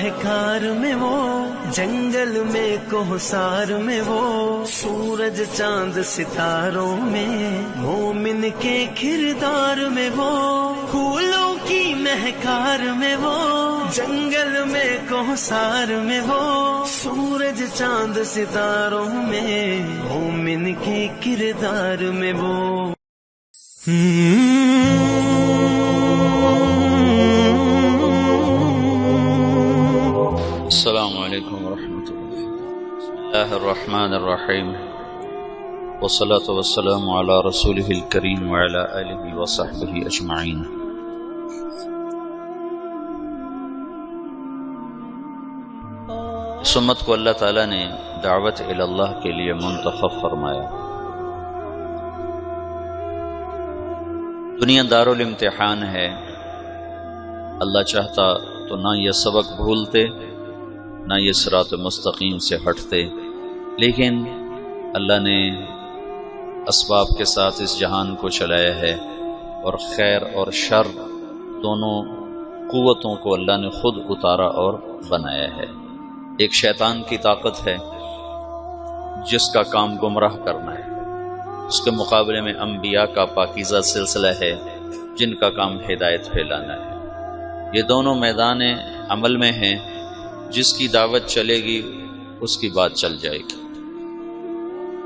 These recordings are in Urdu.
شاہکار میں وہ، جنگل میں کوہسار میں وہ، سورج چاند ستاروں میں، مومن کے کردار میں وہ، پھولوں کی مہکار میں وہ، جنگل میں کوہسار میں وہ، سورج چاند ستاروں میں، مومن کے کردار میں وہ۔ السلام علیکم ورحمۃ اللہ۔ بسم اللہ الرحمن الرحیم، والصلاة والسلام علی رسولہ الکریم وعلی آلہ وصحبہ اجمعین۔ اس امت کو اللہ تعالیٰ نے دعوت الی اللہ کے لیے منتخب فرمایا۔ دنیا دارالامتحان ہے، اللہ چاہتا تو نہ یہ سبق بھولتے نہ یہ صراط مستقیم سے ہٹتے، لیکن اللہ نے اسباب کے ساتھ اس جہان کو چلایا ہے، اور خیر اور شر دونوں قوتوں کو اللہ نے خود اتارا اور بنایا ہے۔ ایک شیطان کی طاقت ہے جس کا کام گمراہ کرنا ہے، اس کے مقابلے میں انبیاء کا پاکیزہ سلسلہ ہے جن کا کام ہدایت پھیلانا ہے۔ یہ دونوں میدان عمل میں ہیں، جس کی دعوت چلے گی اس کی بات چل جائے گی۔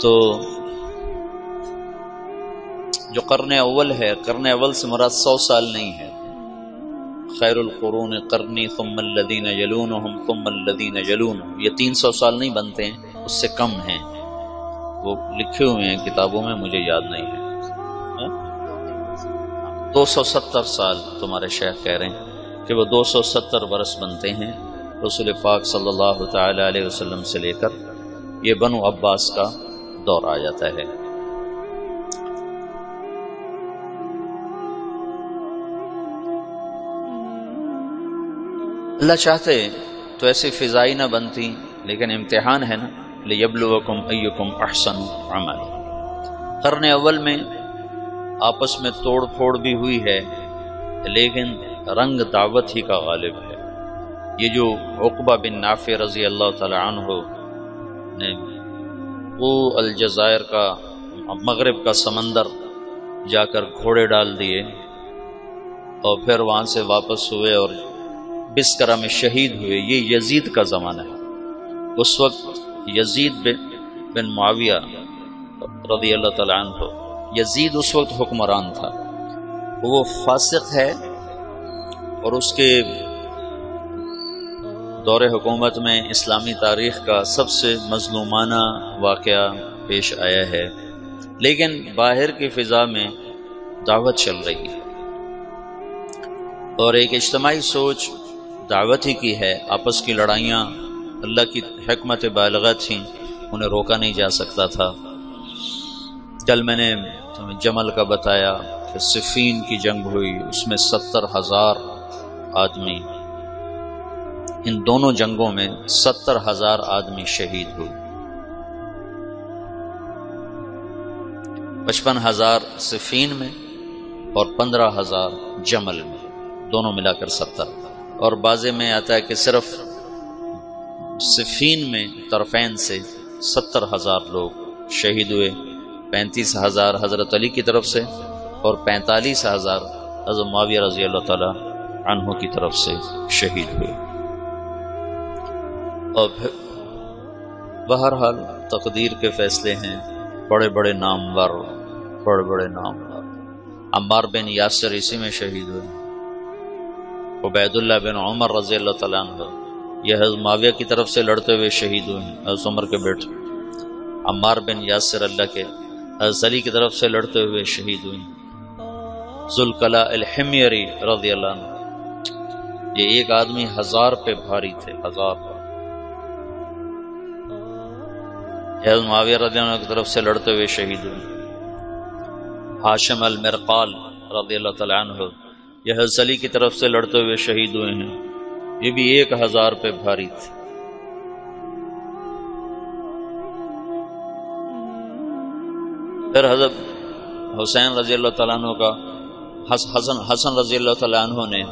تو جو قرن اول ہے، قرن اول سے مراد 100 سال نہیں ہے۔ خیر القرون قرنی ثم الذین یلونہم ثم الذین یلونہم، یہ 300 سال نہیں بنتے ہیں، اس سے کم ہیں، وہ لکھے ہوئے ہیں کتابوں میں، مجھے یاد نہیں ہے۔ 270 سال تمہارے شیخ کہہ رہے ہیں کہ وہ 270 برس بنتے ہیں رسول پاک صلی اللہ تعالی علیہ وسلم سے لے کر یہ بنو عباس کا دور آ جاتا ہے۔ اللہ چاہتے تو ایسی فضائی نہ بنتی، لیکن امتحان ہے نا، لیبلوکم ایکم احسن عملا۔ قرن اول میں آپس میں توڑ پھوڑ بھی ہوئی ہے، لیکن رنگ دعوت ہی کا غالب ہے۔ یہ جو عقبہ بن نافع رضی اللہ تعالی عنہ نے وہ الجزائر کا مغرب کا سمندر جا کر گھوڑے ڈال دیے اور پھر وہاں سے واپس ہوئے اور بسکرہ میں شہید ہوئے، یہ یزید کا زمانہ ہے۔ اس وقت یزید بن معاویہ رضی اللہ تعالی عنہ، یزید اس وقت حکمران تھا، وہ فاسق ہے، اور اس کے دور حکومت میں اسلامی تاریخ کا سب سے مظلومانہ واقعہ پیش آیا ہے، لیکن باہر کی فضا میں دعوت چل رہی ہے، اور ایک اجتماعی سوچ دعوت ہی کی ہے۔ آپس کی لڑائیاں اللہ کی حکمت بالغہ تھیں، انہیں روکا نہیں جا سکتا تھا۔ کل میں نے تمہیں جمل کا بتایا کہ صفین کی جنگ ہوئی، اس میں 70,000 آدمی، ان دونوں جنگوں میں 70,000 آدمی شہید ہوئے، 55,000 صفین میں اور 15,000 جمل میں، دونوں ملا کر 70۔ اور بعضے میں آتا ہے کہ صرف صفین میں طرفین سے 70,000 لوگ شہید ہوئے، 35,000 حضرت علی کی طرف سے اور 45,000 حضرت معاویہ رضی اللہ تعالی عنہ کی طرف سے شہید ہوئے۔ اور پھر بہرحال تقدیر کے فیصلے ہیں، بڑے بڑے نامور عمار بن یاسر اسی میں شہید ہوئے، عبید اللہ بن عمر رضی اللہ تعالیٰ عنہ یہ حضرت معاویہ کی طرف سے لڑتے ہوئے شہید ہوئے ہیں، حضرت عمر کے بیٹے۔ عمار بن یاسر اللہ کے حضرت علی کی طرف سے لڑتے ہوئے شہید ہوئے ہیں۔ ذوالقلع الحميري رضی اللہ عنہ، یہ ایک آدمی 1000 پہ بھاری تھے، 1000 پر۔ حضرت معاویہ رضی اللہ عنہ کی طرف سے لڑتے ہوئے شہید ہوئے۔ ہاشم المرقال رضی اللہ تعالی عنہ یہ حضرت علی کی طرف سے لڑتے ہوئے شہید ہوئے ہیں، یہ بھی 1000 پہ بھاری تھے۔ پھر حضرت حسین رضی اللہ تعالیٰ عنہ کا حسن رضی اللہ تعالیٰ عنہ نے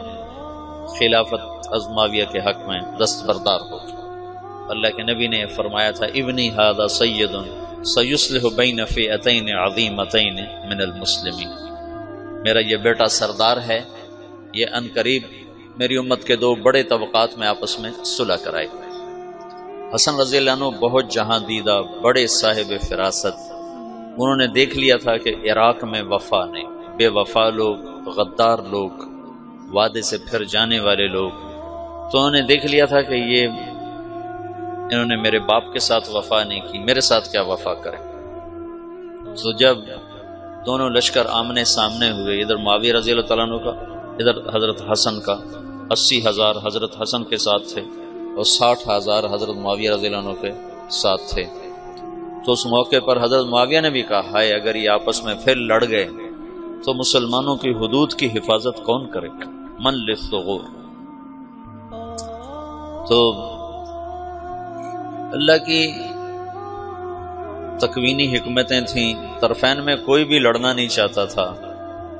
خلافت حضرت معاویہ کے حق میں دستبردار ہو چکا۔ اللہ کے نبی نے فرمایا تھا ابنی ھذا سید سیصلح بین فئتین عظیمتین من المسلمین، میرا یہ بیٹا سردار ہے، یہ ان قریب میری امت کے دو بڑے طبقات میں آپس میں صلح کرائے گا۔ حسن رضی اللہ عنہ بہت جہاں دیدہ، بڑے صاحب فراست، انہوں نے دیکھ لیا تھا کہ عراق میں وفا نہیں، بے وفا لوگ، غدار لوگ، وعدے سے پھر جانے والے لوگ، تو انہوں نے دیکھ لیا تھا کہ انہوں نے میرے باپ کے ساتھ وفا نہیں کی، میرے ساتھ کیا وفا کرے۔ تو جب دونوں لشکر آمنے سامنے ہوئے، ادھر معاویہ رضی اللہ تعالیٰ عنہ کا، ادھر حضرت حسن کا، 80,000 حضرت حسن کے ساتھ تھے اور 60,000 حضرت معاویہ رضی اللہ عنہ کے ساتھ تھے، تو اس موقع پر حضرت معاویہ نے بھی کہا ہائے اگر یہ آپس میں پھر لڑ گئے تو مسلمانوں کی حدود کی حفاظت کون کرے گا، من للثغور۔ تو اللہ کی تکوینی حکمتیں تھیں، طرفین میں کوئی بھی لڑنا نہیں چاہتا تھا،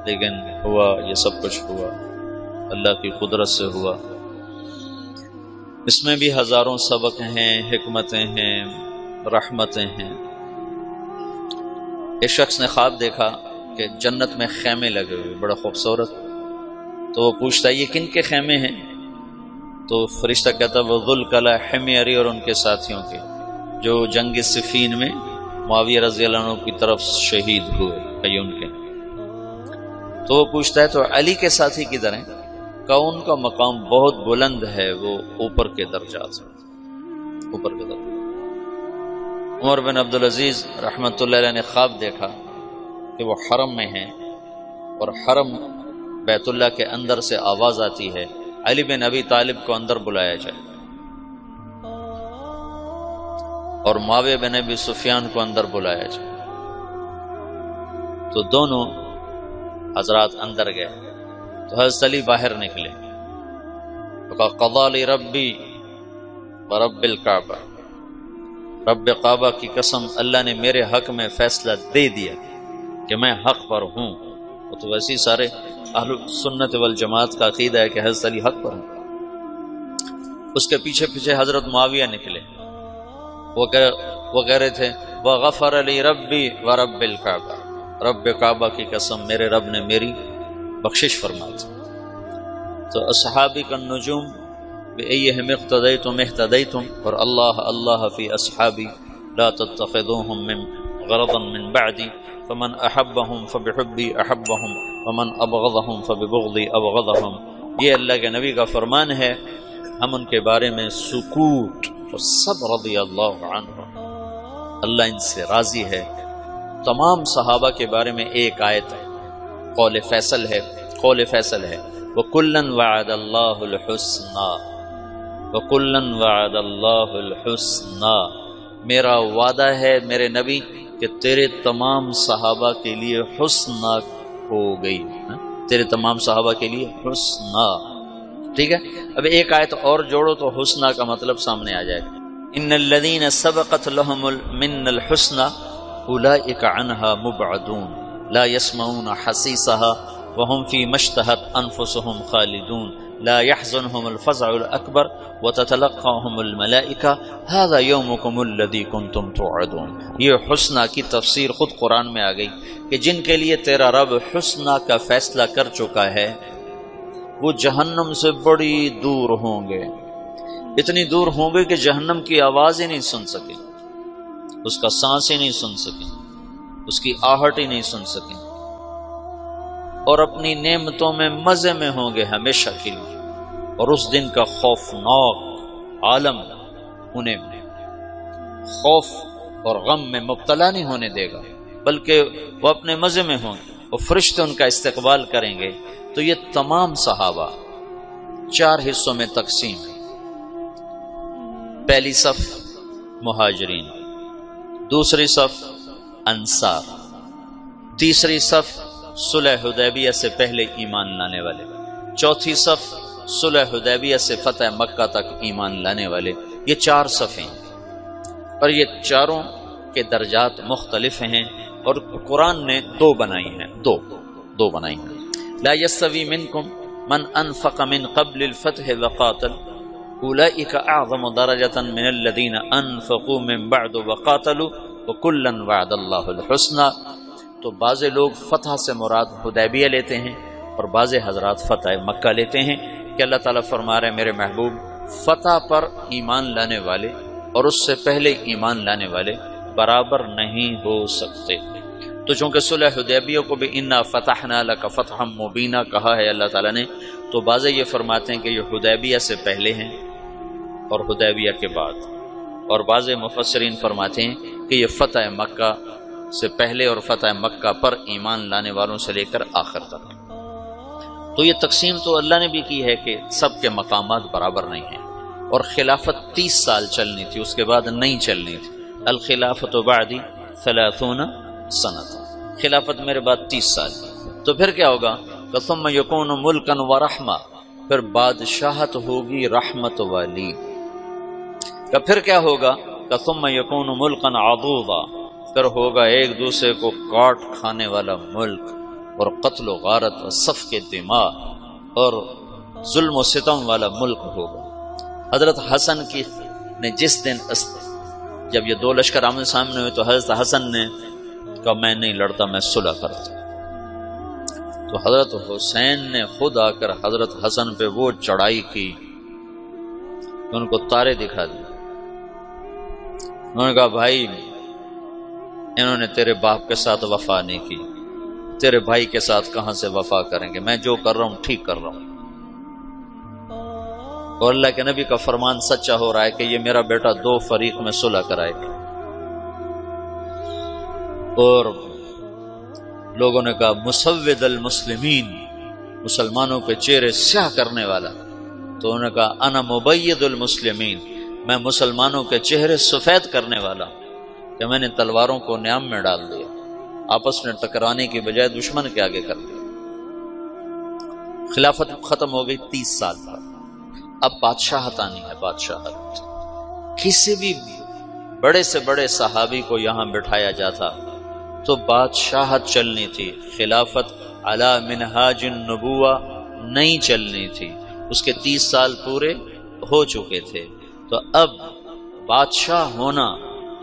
لیکن ہوا، یہ سب کچھ ہوا، اللہ کی قدرت سے ہوا۔ اس میں بھی ہزاروں سبق ہیں، حکمتیں ہیں، رحمتیں ہیں۔ ایک شخص نے خواب دیکھا کہ جنت میں خیمے لگے ہوئے بڑا خوبصورت، تو وہ پوچھتا ہے یہ کن کے خیمے ہیں؟ تو فرشتہ کہتا وہ ذوالکلا حمیر اور ان کے ساتھیوں کے، جو جنگ صفین میں معاویہ رضی اللہ عنہ کی طرف شہید ہوئے، یہ ان کے۔ تو وہ پوچھتا ہے تو علی کے ساتھی کدھر ہیں؟ کہ ان کا مقام بہت بلند ہے، وہ اوپر کے درجات ہیں، اوپر کے درجات۔ عمر بن عبدالعزیز رحمۃ اللہ علیہ نے خواب دیکھا کہ وہ حرم میں ہیں اور حرم بیت اللہ کے اندر سے آواز آتی ہے علی بن ابی طالب کو اندر بلایا جائے، اور معاویہ بن ابی سفیان کو اندر بلایا جائے۔ تو دونوں حضرات اندر گئے تو حضرت علی باہر نکلے، تو قضا لی ربی ورب الکعبہ، رب کعبہ کی قسم اللہ نے میرے حق میں فیصلہ دے دیا کہ میں حق پر ہوں۔ تو ویسے سارے اہل سنت والجماعت کا عقیدہ ہے کہ حضرت علی حق پر ہیں۔ اس کے پیچھے پیچھے حضرت معاویہ نکلے، وہ کہہ رہے تھے وغفر لی ربی ورب الکعبہ، رب کعبہ کی قسم میرے رب نے میری بخشش فرما دی۔ تو اصحابی کا نجوم بأیہم اقتدیتم اہتدیتم، اور اللہ فی اصحابی لا تتخذوہم من غرضا من بعدی فمن احبهم فبحبی احبهم ومن ابغضهم فببغضی ابغضهم۔ یہ اللہ کے نبی کا فرمان ہے، ہم ان کے بارے میں سکوت اور سب رضی اللہ عنہ، اللہ ان سے راضی ہے۔ تمام صحابہ کے بارے میں ایک آیت ہے، قول فیصل ہے، قول فیصل ہے وَكُلًّا وَعَدَ اللَّهُ الْحُسْنَى، وَكُلًّا وَعَدَ اللَّهُ الْحُسْنَى، میرا وعدہ ہے میرے نبی کہ تیرے تمام صحابہ کے لیے حسنہ ہو گئی، تیرے تمام صحابہ کے لیے حسنہ۔ ٹھیک ہے، اب ایک آیت اور جوڑو تو حسنہ کا مطلب سامنے آ جائے گا۔ ان الذین سبقت لهم من الحسنى اولئک عنها مبعدون لا يسمعون حسیسها وهم فيما اشتهت انفسهم خالدون لا يحزنهم الفزع الاکبر وتتلقاهم الملائکہ هذا يومكم الذي كنتم توعدون۔ یہ حسنہ کی تفسیر خود قرآن میں آ گئی کہ جن کے لیے تیرا رب حسنہ کا فیصلہ کر چکا ہے وہ جہنم سے بڑی دور ہوں گے، اتنی دور ہوں گے کہ جہنم کی آواز ہی نہیں سن سکیں، اس کا سانس ہی نہیں سن سکیں، اس کی آہٹ ہی نہیں سن سکیں، اور اپنی نعمتوں میں مزے میں ہوں گے ہمیشہ کے لیے، اور اس دن کا خوفناک عالم انہیں خوف اور غم میں مبتلا نہیں ہونے دے گا، بلکہ وہ اپنے مزے میں ہوں گے، اور فرشتے ان کا استقبال کریں گے۔ تو یہ تمام صحابہ 4 حصوں میں تقسیم ہے۔ پہلی صف مہاجرین، دوسری صف انصار، تیسری صف صلح حدیبیہ سے پہلے ایمان لانے والے، چوتھی صف صلح حدیبیہ سے فتح مکہ تک ایمان لانے والے۔ یہ 4 صفیں ہیں، اور یہ چاروں کے درجات مختلف ہیں، اور قرآن نے 2 بنائی ہیں، دو بنائی ہیں۔ لا یستوی منکم من انفق من قبل الفتح وقاتل اولئک اعظم درجة من الذین انفقوا من بعد وقاتلوا وکلا وعد اللہ الحسنى. تو بعض لوگ فتح سے مراد حدیبیہ لیتے ہیں اور بعض حضرات فتح مکہ لیتے ہیں کہ اللہ تعالیٰ فرما رہے ہیں میرے محبوب فتح پر ایمان لانے والے اور اس سے پہلے ایمان لانے والے برابر نہیں ہو سکتے. تو چونکہ صلح حدیبیہ کو بھی انا فتحنا لک فتحا مبینا کہا ہے اللہ تعالیٰ نے، تو بعض یہ فرماتے ہیں کہ یہ حدیبیہ سے پہلے ہیں اور حدیبیہ کے بعد، اور بعض مفسرین فرماتے ہیں کہ یہ فتح مکہ سے پہلے اور فتح مکہ پر ایمان لانے والوں سے لے کر آخر تک. تو یہ تقسیم تو اللہ نے بھی کی ہے کہ سب کے مقامات برابر نہیں ہیں، اور خلافت 30 سال چلنی تھی، اس کے بعد نہیں چلنی تھی. الخلافت بعدی 30 سنۃ، خلافت میرے بعد 30 سال. تو پھر کیا ہوگا؟ ثم یکون ملکا ورحمہ، پھر بادشاہت ہوگی رحمت والی. پھر کیا ہوگا؟ ثم یکون ملکا عضوضا، پھر ہوگا ایک دوسرے کو کاٹ کھانے والا ملک، اور قتل و غارت اور سفک دماء اور ظلم و ستم والا ملک ہوگا. حضرت حسن کی نے جس دن جب یہ دو لشکر آمنے سامنے ہوئے تو حضرت حسن نے کہا میں نہیں لڑتا، میں صلح کرتا. تو حضرت حسین نے خود آ کر حضرت حسن پہ وہ چڑھائی کی، ان کو تارے دکھا دی. انہوں نے کہا بھائی انہوں نے تیرے باپ کے ساتھ وفا نہیں کی، تیرے بھائی کے ساتھ کہاں سے وفا کریں گے، میں جو کر رہا ہوں ٹھیک کر رہا ہوں. اور اللہ کے نبی کا فرمان سچا ہو رہا ہے کہ یہ میرا بیٹا 2 فریق میں صلح کرائے گا. اور لوگوں نے کہا مسود المسلمین، مسلمانوں کے چہرے سیاہ کرنے والا. تو انہوں نے کہا انا مبید المسلمین، میں مسلمانوں کے چہرے سفید کرنے والا، کہ میں نے تلواروں کو نیام میں ڈال دیا، آپس میں ٹکرانے کی بجائے دشمن کے آگے کر دیا. خلافت ختم ہو گئی 30 سال بعد. اب بادشاہت آنی ہے. بادشاہت کسی بھی بڑے سے بڑے صحابی کو یہاں بٹھایا جاتا تو بادشاہت چلنی تھی، خلافت علی منہاج النبوہ نہیں چلنی تھی. اس کے 30 سال پورے ہو چکے تھے. تو اب بادشاہ ہونا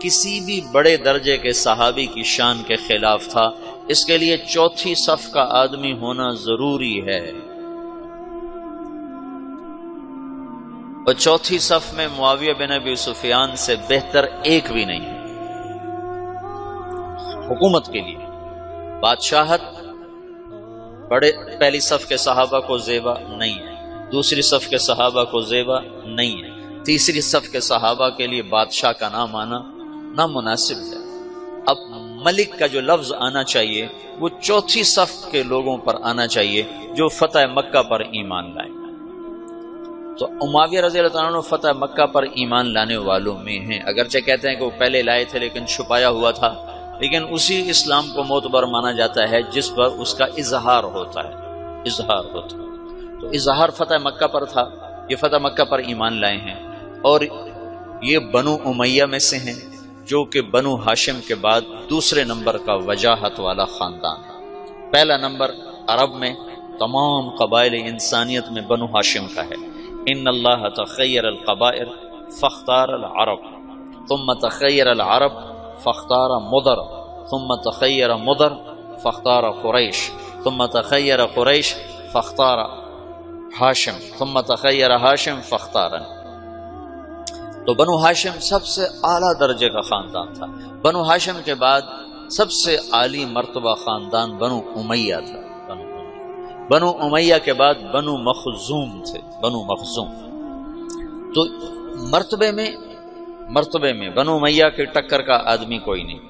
کسی بھی بڑے درجے کے صحابی کی شان کے خلاف تھا. اس کے لیے 4تھی صف کا آدمی ہونا ضروری ہے، اور 4تھی صف میں معاویہ بن ابی سفیان سے بہتر ایک بھی نہیں ہے حکومت کے لیے. بادشاہت بڑے پہلی صف کے صحابہ کو زیبا نہیں ہے، دوسری صف کے صحابہ کو زیبا نہیں ہے، تیسری صف کے صحابہ کے لیے بادشاہ کا نام آنا نامناسب ہے. اب ملک کا جو لفظ آنا چاہیے وہ 4تھی صف کے لوگوں پر آنا چاہیے جو فتح مکہ پر ایمان لائے. تو معاویہ رضی اللہ عنہ فتح مکہ پر ایمان لانے والوں میں ہیں. اگرچہ کہتے ہیں کہ وہ پہلے لائے تھے لیکن چھپایا ہوا تھا، لیکن اسی اسلام کو معتبر مانا جاتا ہے جس پر اس کا اظہار ہوتا ہے. اظہار ہوتا ہے تو اظہار فتح مکہ پر تھا. یہ فتح مکہ پر ایمان لائے ہیں، اور یہ بنو امیہ میں سے ہیں جو کہ بنو ہاشم کے بعد دوسرے نمبر کا وجاہت والا خاندان ہے. پہلا نمبر عرب میں تمام قبائل انسانیت میں بنو ہاشم کا ہے. ان اللہ تخیر القبائل فاختار العرب ثم تخیر العرب فاختار مضر ثم تخیر مضر فاختار قریش ثم تخیر قریش فاختار ہاشم ثم تخیر ہاشم فاختار. تو بنو ہاشم سب سے اعلیٰ درجے کا خاندان تھا. بنو ہاشم کے بعد سب سے عالی مرتبہ خاندان بنو امیہ تھا. بنو امیہ کے بعد بنو مخزوم تھے. بنو مخزوم تو مرتبے میں بنو امیہ کے ٹکر کا آدمی کوئی نہیں.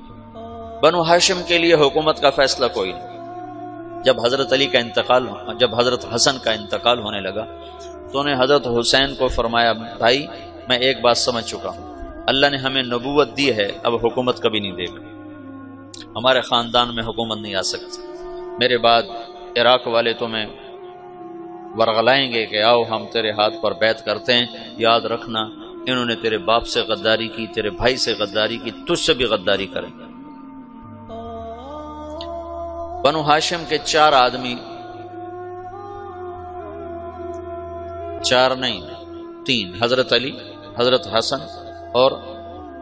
بنو ہاشم کے لیے حکومت کا فیصلہ کوئی نہیں. جب حضرت حسن کا انتقال ہونے لگا تو انہیں حضرت حسین کو فرمایا بھائی میں ایک بات سمجھ چکا ہوں، اللہ نے ہمیں نبوت دی ہے، اب حکومت کبھی نہیں دے گا، ہمارے خاندان میں حکومت نہیں آ سکتی. میرے بعد عراق والے تمہیں ورغلائیں گے کہ آؤ ہم تیرے ہاتھ پر بیعت کرتے ہیں، یاد رکھنا انہوں نے تیرے باپ سے غداری کی، تیرے بھائی سے غداری کی، تجھ سے بھی غداری کریں گے. بنو ہاشم کے 4 آدمی 4 نہیں 3، حضرت علی، حضرت حسن اور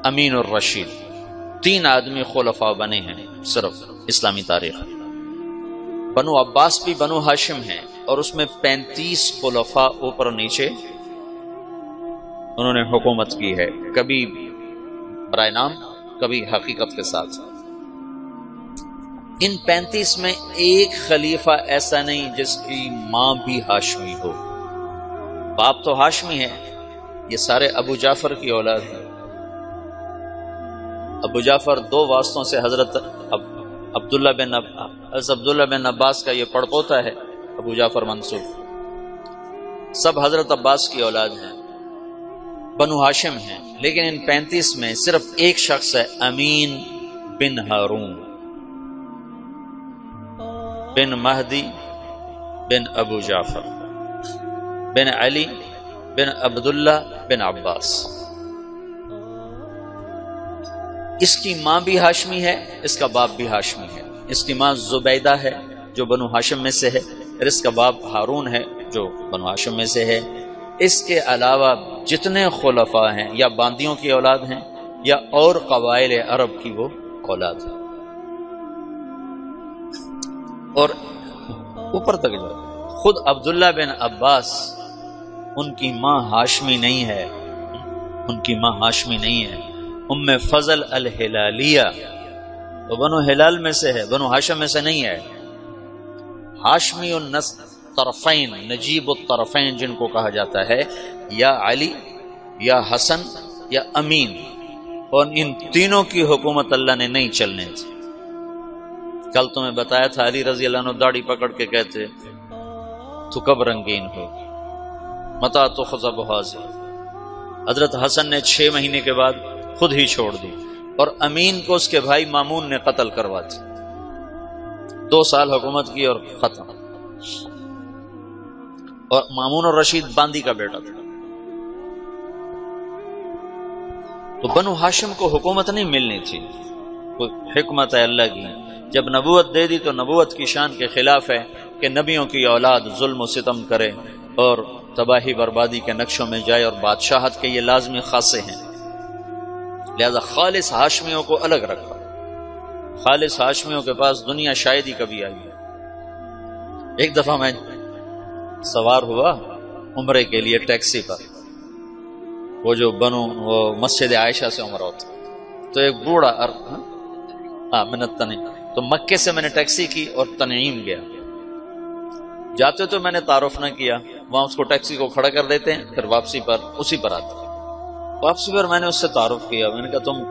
امین الرشید، 3 آدمی خلفاء بنے ہیں صرف اسلامی تاریخ۔ بنو عباس بھی بنو ہاشم ہیں اور اس میں 35 خلفاء اوپر نیچے انہوں نے حکومت کی ہے، کبھی برائے نام کبھی حقیقت کے ساتھ۔ ان 35 میں ایک خلیفہ ایسا نہیں جس کی ماں بھی ہاشمی ہو۔ باپ تو ہاشمی ہے، یہ سارے ابو جعفر کی اولاد ہیں۔ ابو جعفر 2 واسطوں سے حضرت عبداللہ بن عباس کا یہ پڑپوتا ہے، ابو جعفر منصور، سب حضرت عباس کی اولاد ہیں، بنو ہاشم ہیں۔ لیکن ان 35 میں صرف ایک شخص ہے، امین بن ہارون بن مہدی بن ابو جعفر بن علی بن عبداللہ بن عباس۔ اس کی ماں بھی ہاشمی ہے، اس کا باپ بھی ہاشمی ہے۔ اس کی ماں زبیدہ ہے جو بنو ہاشم میں سے ہے، اور اس کا باپ ہارون ہے جو بنو ہاشم میں سے ہے۔ اس کے علاوہ جتنے خلفاء ہیں یا باندیوں کی اولاد ہیں یا اور قبائل عرب کی وہ اولاد ہے۔ اور اوپر تک جاؤ، خود عبداللہ بن عباس ان کی ماں ہاشمی نہیں ہے، ان کی ماں ہاشمی نہیں ہے، ام فضل الہلالیہ تو بنو ہلال میں سے ہے، بنو ہاشم میں سے نہیں ہے۔ ہاشمی الطرفین، نجیب الطرفین جن کو کہا جاتا ہے، یا علی یا حسن یا امین، اور ان تینوں کی حکومت اللہ نے نہیں چلنے تھی۔ کل تمہیں بتایا تھا علی رضی اللہ عنہ داڑھی پکڑ کے کہتے تو کب رنگین ہوگی، متا تو خزب حاضر۔ حضرت حسن نے 6 مہینے کے بعد خود ہی چھوڑ دی، اور امین کو اس کے بھائی مامون نے قتل کروا دی۔ 2 سال حکومت کی اور ختم۔ اور مامون الرشید باندی کا بیٹا تھا۔ تو بنو ہاشم کو حکومت نہیں ملنی تھی، کوئی حکمت ہے اللہ کی، جب نبوت دے دی تو نبوت کی شان کے خلاف ہے کہ نبیوں کی اولاد ظلم و ستم کرے اور تباہی بربادی کے نقشوں میں جائے، اور بادشاہت کے یہ لازمی خاصے ہیں، لہذا خالص ہاشمیوں کو الگ رکھا۔ خالص ہاشمیوں کے پاس دنیا شاید ہی کبھی آئی ہے۔ ایک دفعہ میں سوار ہوا عمرے کے لیے ٹیکسی پر، وہ جو وہ مسجد عائشہ سے عمرہ ہوتا، تو ایک بوڑھا منت تنعیم، تو مکے سے میں نے ٹیکسی کی اور تنعیم گیا۔ جاتے تو میں نے تعارف نہ کیا، وہاں اس کو ٹیکسی کو کھڑا کر دیتے ہیں، پھر واپسی پر اسی پر آتے ہیں۔ واپسی پر میں نے اس سے تعارف کیا، میں نے کہا تم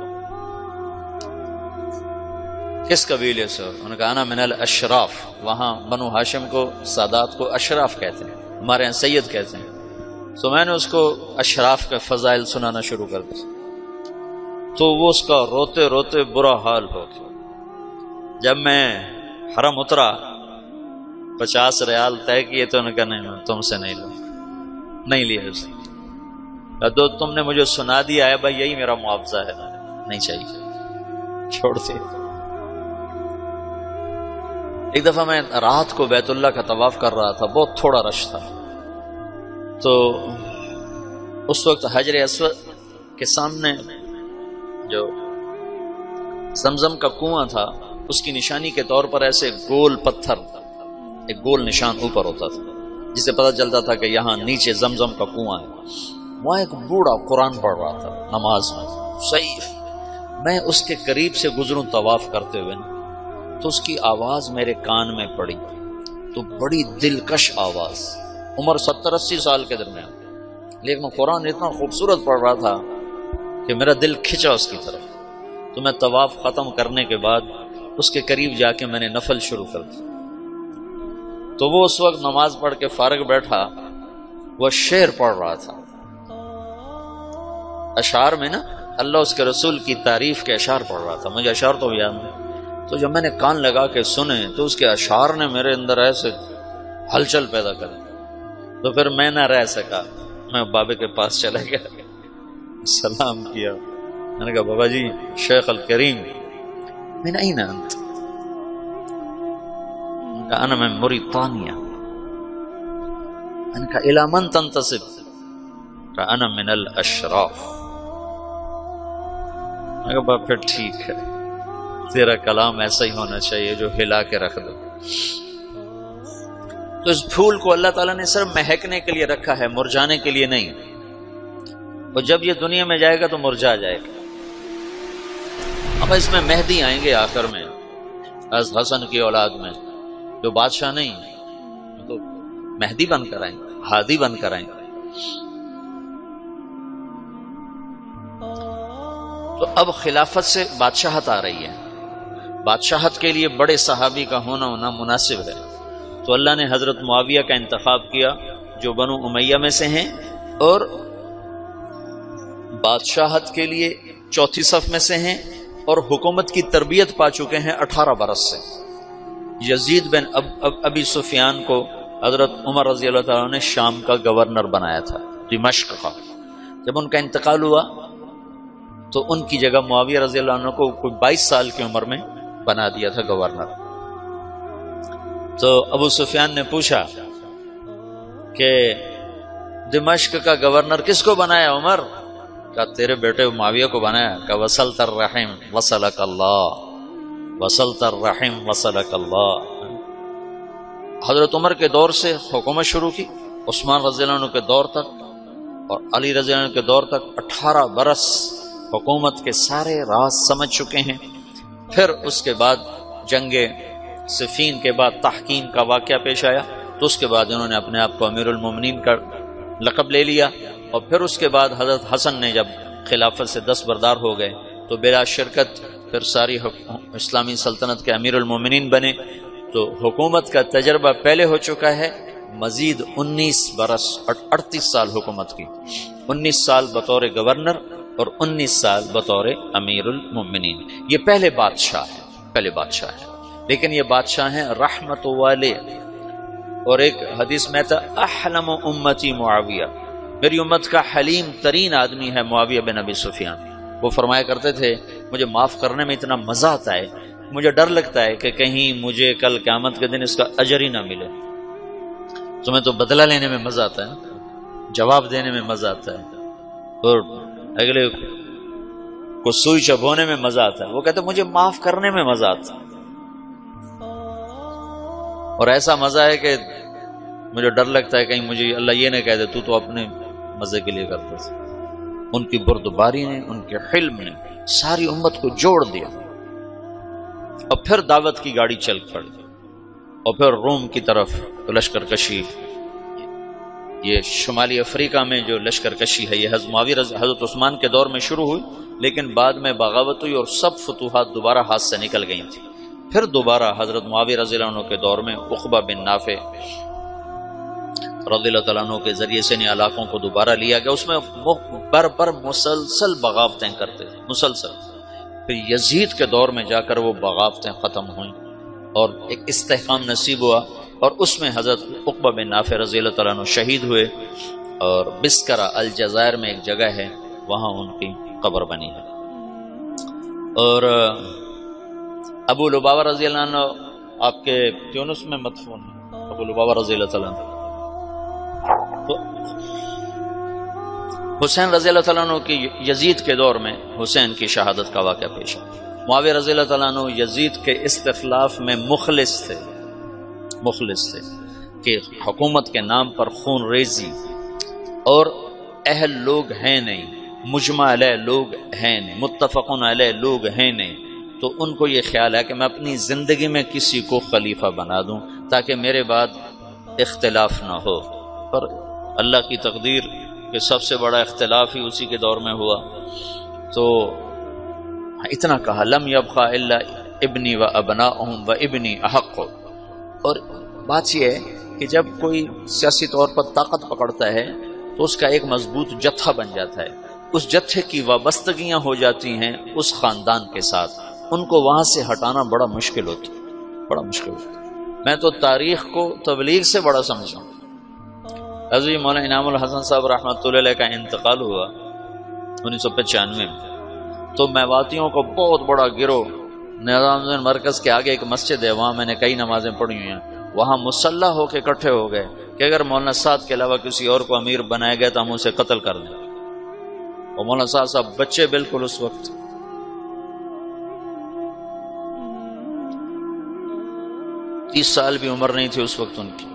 کس قبیلے سے ہو؟ انہوں نے کہا انا من الاشراف، وہاں بنو ہاشم کو سادات کو اشراف کہتے ہیں، ہمارے یہاں سید کہتے ہیں۔ تو میں نے اس کو اشراف کے فضائل سنانا شروع کر دیا، تو وہ اس کا روتے روتے برا حال ہو گیا۔ جب میں حرم اترا 50 ریال طے کیے تو انہوں نے کہا نہیں میں تم سے نہیں لوں، نہیں لیا اس نے۔ تو تم نے مجھے سنا دیا ہے بھائی، یہی میرا معاوضہ ہے، نہیں چاہیے، چھوڑ دے۔ ایک دفعہ میں رات کو بیت اللہ کا طواف کر رہا تھا، بہت تھوڑا رش تھا، تو اس وقت حجر اسود کے سامنے جو زمزم کا کنواں تھا، اس کی نشانی کے طور پر ایسے گول پتھر، ایک گول نشان اوپر ہوتا تھا جسے پتہ چلتا تھا کہ یہاں نیچے زمزم کا کنواں ہے۔ وہاں ایک بوڑھا قرآن پڑھ رہا تھا نماز میں، صحیح میں اس کے قریب سے گزروں طواف کرتے ہوئے، تو اس کی آواز میرے کان میں پڑی، تو بڑی دلکش آواز، عمر 70-80 سال کے درمیان، لیکن قرآن اتنا خوبصورت پڑھ رہا تھا کہ میرا دل کھنچا اس کی طرف۔ تو میں طواف ختم کرنے کے بعد اس کے قریب جا کے میں نے نفل شروع کر دی، تو وہ اس وقت نماز پڑھ کے فارغ بیٹھا، وہ شعر پڑھ رہا تھا، اشعار میں نا اللہ اس کے رسول کی تعریف کے اشعار پڑھ رہا تھا، مجھے اشعار تو یاد نہیں۔ تو جب میں نے کان لگا کے سنے تو اس کے اشعار نے میرے اندر ایسے ہلچل پیدا کر، تو پھر میں نہ رہ سکا، میں بابے کے پاس چلا گیا، سلام کیا، میں نے کہا بابا جی شیخ الکریم من این انت؟ انا من موریتانیہ۔ ان کا الی من تنتسب، کہ انا من الاشراف۔ میں کہا پھر ٹھیک ہے، تیرا کلام ایسا ہی ہونا چاہیے جو ہلا کے رکھ دو۔ تو اس پھول کو اللہ تعالیٰ نے صرف مہکنے کے لیے رکھا ہے، مرجھانے کے لیے نہیں، اور جب یہ دنیا میں جائے گا تو مرجھا جائے گا۔ اب اس میں مہدی آئیں گے آخر میں، از حسن کی اولاد میں، جو بادشاہ نہیں تو مہدی بن کر آئیں گے، ہادی بن کر آئیں گے۔ تو اب خلافت سے بادشاہت آ رہی ہے، بادشاہت کے لیے بڑے صحابی کا ہونا مناسب ہے۔ تو اللہ نے حضرت معاویہ کا انتخاب کیا جو بنو امیہ میں سے ہیں، اور بادشاہت کے لیے چوتھی صف میں سے ہیں، اور حکومت کی تربیت پا چکے ہیں 18 برس سے۔ یزید بن ابی سفیان کو حضرت عمر رضی اللہ تعالیٰ نے شام کا گورنر بنایا تھا، دمشق کا۔ جب ان کا انتقال ہوا تو ان کی جگہ معاویہ رضی اللہ عنہ کو کوئی 22 سال کی عمر میں بنا دیا تھا گورنر۔ تو ابو سفیان نے پوچھا کہ دمشق کا گورنر کس کو بنایا عمر؟ کہا تیرے بیٹے معاویہ کو بنایا۔ کہا وصلت الرحم وصلک اللہ، وصلت الرحم وصلک اللہ۔ حضرت عمر کے دور سے حکومت شروع کی، عثمان رضی اللہ عنہ کے دور تک اور علی رضی اللہ عنہ کے دور تک 18 برس حکومت کے سارے راز سمجھ چکے ہیں۔ پھر اس کے بعد جنگ صفین کے بعد تحکیم کا واقعہ پیش آیا، تو اس کے بعد انہوں نے اپنے آپ کو امیر المومنین کا لقب لے لیا، اور پھر اس کے بعد حضرت حسن نے جب خلافت سے دستبردار ہو گئے تو بلا شرکت پھر ساری اسلامی سلطنت کے امیر المومنین بنے۔ تو حکومت کا تجربہ پہلے ہو چکا ہے، مزید 19 برس 38 سال حکومت کی، 19 سال بطور گورنر اور 19 سال بطور امیر المومنین۔ یہ پہلے بادشاہ ہے، لیکن یہ بادشاہ ہیں رحمت والے۔ اور ایک حدیث میں تھا احلم امتی معاویہ، میری امت کا حلیم ترین آدمی ہے معاویہ بن ابی سفیان۔ وہ فرمایا کرتے تھے مجھے معاف کرنے میں اتنا مزہ آتا ہے، مجھے ڈر لگتا ہے کہ کہیں مجھے کل قیامت کے دن اس کا اجر ہی نہ ملے۔ تمہیں تو بدلہ لینے میں مزہ آتا ہے، جواب دینے میں مزہ آتا ہے، اور اگلے کو سوئی چبھونے میں مزہ آتا ہے۔ وہ کہتے مجھے معاف کرنے میں مزہ آتا ہے، اور ایسا مزہ ہے کہ مجھے ڈر لگتا ہے کہیں مجھے اللہ یہ نہ کہہ دے تو اپنے مزے کے لیے کرتا تھا۔ ان کی بردباری نے، ان کے حلم نے ساری امت کو جوڑ دیا، اور پھر دعوت کی گاڑی چل پڑی، اور پھر روم کی طرف لشکر کشی۔ یہ شمالی افریقہ میں جو لشکر کشی ہے یہ حضرت عثمان کے دور میں شروع ہوئی، لیکن بعد میں بغاوت ہوئی اور سب فتوحات دوبارہ ہاتھ سے نکل گئی تھیں۔ پھر دوبارہ حضرت معاویہ رضی اللہ عنہ کے دور میں عقبہ بن نافع رضی اللہ تعالیٰ عنہ کے ذریعے سے ان علاقوں کو دوبارہ لیا گیا۔ اس میں بر مسلسل بغاوتیں کرتے تھے، مسلسل۔ پھر یزید کے دور میں جا کر وہ بغاوتیں ختم ہوئیں اور ایک استحکام نصیب ہوا، اور اس میں حضرت عقبہ بن نافع رضی اللہ تعالیٰ عنہ شہید ہوئے، اور بسکرہ الجزائر میں ایک جگہ ہے وہاں ان کی قبر بنی ہے۔ اور ابو لبابہ رضی اللہ عنہ آپ کے تیونس میں مدفون ہے، ابو لبابہ رضی اللہ تعالیٰ عنہ۔ تو حسین رضی اللہ تعالیٰ عنہ کی یزید کے دور میں حسین کی شہادت کا واقعہ پیش ہے۔ معاویہ رضی اللہ تعالیٰ عنہ یزید کے استخلاف میں مخلص تھے کہ حکومت کے نام پر خون ریزی اور اہل لوگ ہیں نہیں، مجمع علیہ لوگ ہیں نہیں، متفقن علیہ لوگ ہیں نہیں، تو ان کو یہ خیال ہے کہ میں اپنی زندگی میں کسی کو خلیفہ بنا دوں تاکہ میرے بعد اختلاف نہ ہو۔ پر اللہ کی تقدیر کہ سب سے بڑا اختلاف ہی اسی کے دور میں ہوا، تو اتنا کہا لم یبقى الا ابنی و ابناؤہم و ابنی احق۔ اور بات یہ ہے کہ جب کوئی سیاسی طور پر طاقت پکڑتا ہے تو اس کا ایک مضبوط جتھا بن جاتا ہے، اس جتھے کی وابستگیاں ہو جاتی ہیں اس خاندان کے ساتھ، ان کو وہاں سے ہٹانا بڑا مشکل ہوتا ہے۔ میں تو تاریخ کو تبلیغ سے بڑا سمجھا ہوں۔ حضرت مولانا انعام الحسن صاحب رحمۃ اللہ علیہ کا انتقال ہوا 1995 میں، تو میواتیوں کو بہت بڑا گروہ نظام الدین مرکز کے آگے ایک مسجد ہے، وہاں میں نے کئی نمازیں پڑھی ہوئی ہیں، وہاں مسلح ہو کے اکٹھے ہو گئے کہ اگر مولانا سعد کے علاوہ کسی اور کو امیر بنایا گیا تو ہم اسے قتل کر دیں. اور مولانا سعد صاحب بچے بالکل اس وقت، 30 سال بھی عمر نہیں تھی اس وقت ان کی.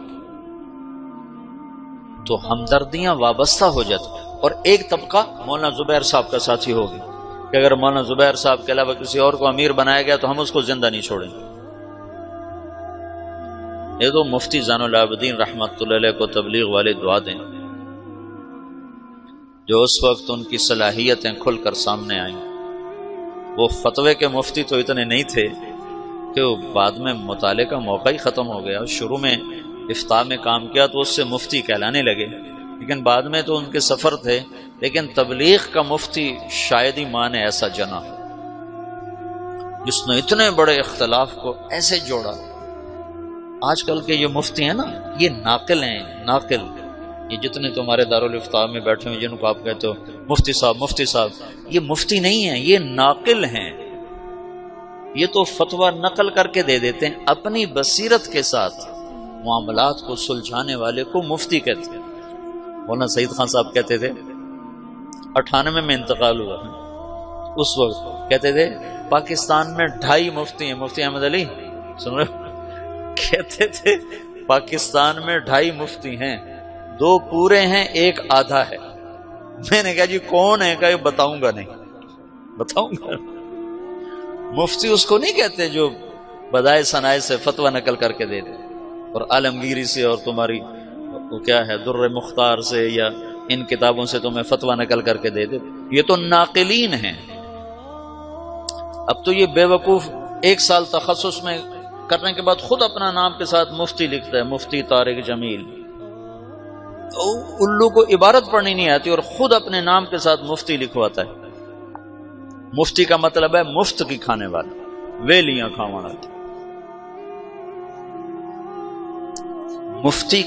تو ہمدردیاں وابستہ ہو جاتی. اور ایک طبقہ مولانا زبیر صاحب کا ساتھی ہو گیا کہ اگر مولانا زبیر صاحب کے علاوہ کسی اور کو امیر بنایا گیا تو ہم اس کو زندہ نہیں چھوڑیں گے. یہ تو مفتی زین العابدین رحمت اللہ علیہ کو تبلیغ والے دعا دیں، جو اس وقت ان کی صلاحیتیں کھل کر سامنے آئیں. وہ فتوے کے مفتی تو اتنے نہیں تھے کہ وہ بعد میں مطالعے کا موقع ہی ختم ہو گیا. شروع میں افتاء میں کام کیا تو اس سے مفتی کہلانے لگے، لیکن بعد میں تو ان کے سفر تھے. لیکن تبلیغ کا مفتی شاید ہی ماں نے ایسا جنا جس نے اتنے بڑے اختلاف کو ایسے جوڑا. آج کل کے یہ مفتی ہیں نا، یہ ناقل ہیں، ناقل. یہ جتنے تمہارے دارالافتاء میں بیٹھے ہوئے جن کو آپ کہتے ہو مفتی صاحب مفتی صاحب، یہ مفتی نہیں ہیں، یہ ناقل ہیں. یہ تو فتویٰ نقل کر کے دے دیتے ہیں. اپنی بصیرت کے ساتھ معاملات کو سلجھانے والے کو مفتی کہتے ہیں. مولانا سعید خان صاحب کہتے تھے، 98 میں انتقال ہوا، اس وقت کہتے تھے پاکستان میں 2.5 مفتی ہیں. مفتی احمد علی سن رہے ہو؟ کہتے تھے پاکستان میں 2.5 مفتی ہیں، 2 پورے ہیں، 1 آدھا ہے. میں نے کہا جی کون ہے؟ کہ بتاؤں گا نہیں، بتاؤں گا. مفتی اس کو نہیں کہتے جو بدائے ثنائے سے فتویٰ نقل کر کے دے دے، اور عالمگیری سے اور تمہاری وہ کیا ہے در مختار سے یا ان کتابوں سے تمہیں فتویٰ نقل کر کے دے دے. یہ تو ناقلین ہیں. اب تو یہ بے وقوف 1 سال تخصص میں کرنے کے بعد خود اپنا نام کے ساتھ مفتی لکھتا ہے، مفتی طارق جمیل. الو کو عبارت پڑھنی نہیں آتی اور خود اپنے نام کے ساتھ مفتی لکھواتا ہے. مفتی کا مطلب ہے مفت کی کھانے والا، ویلیاں کھاوانا. مفتی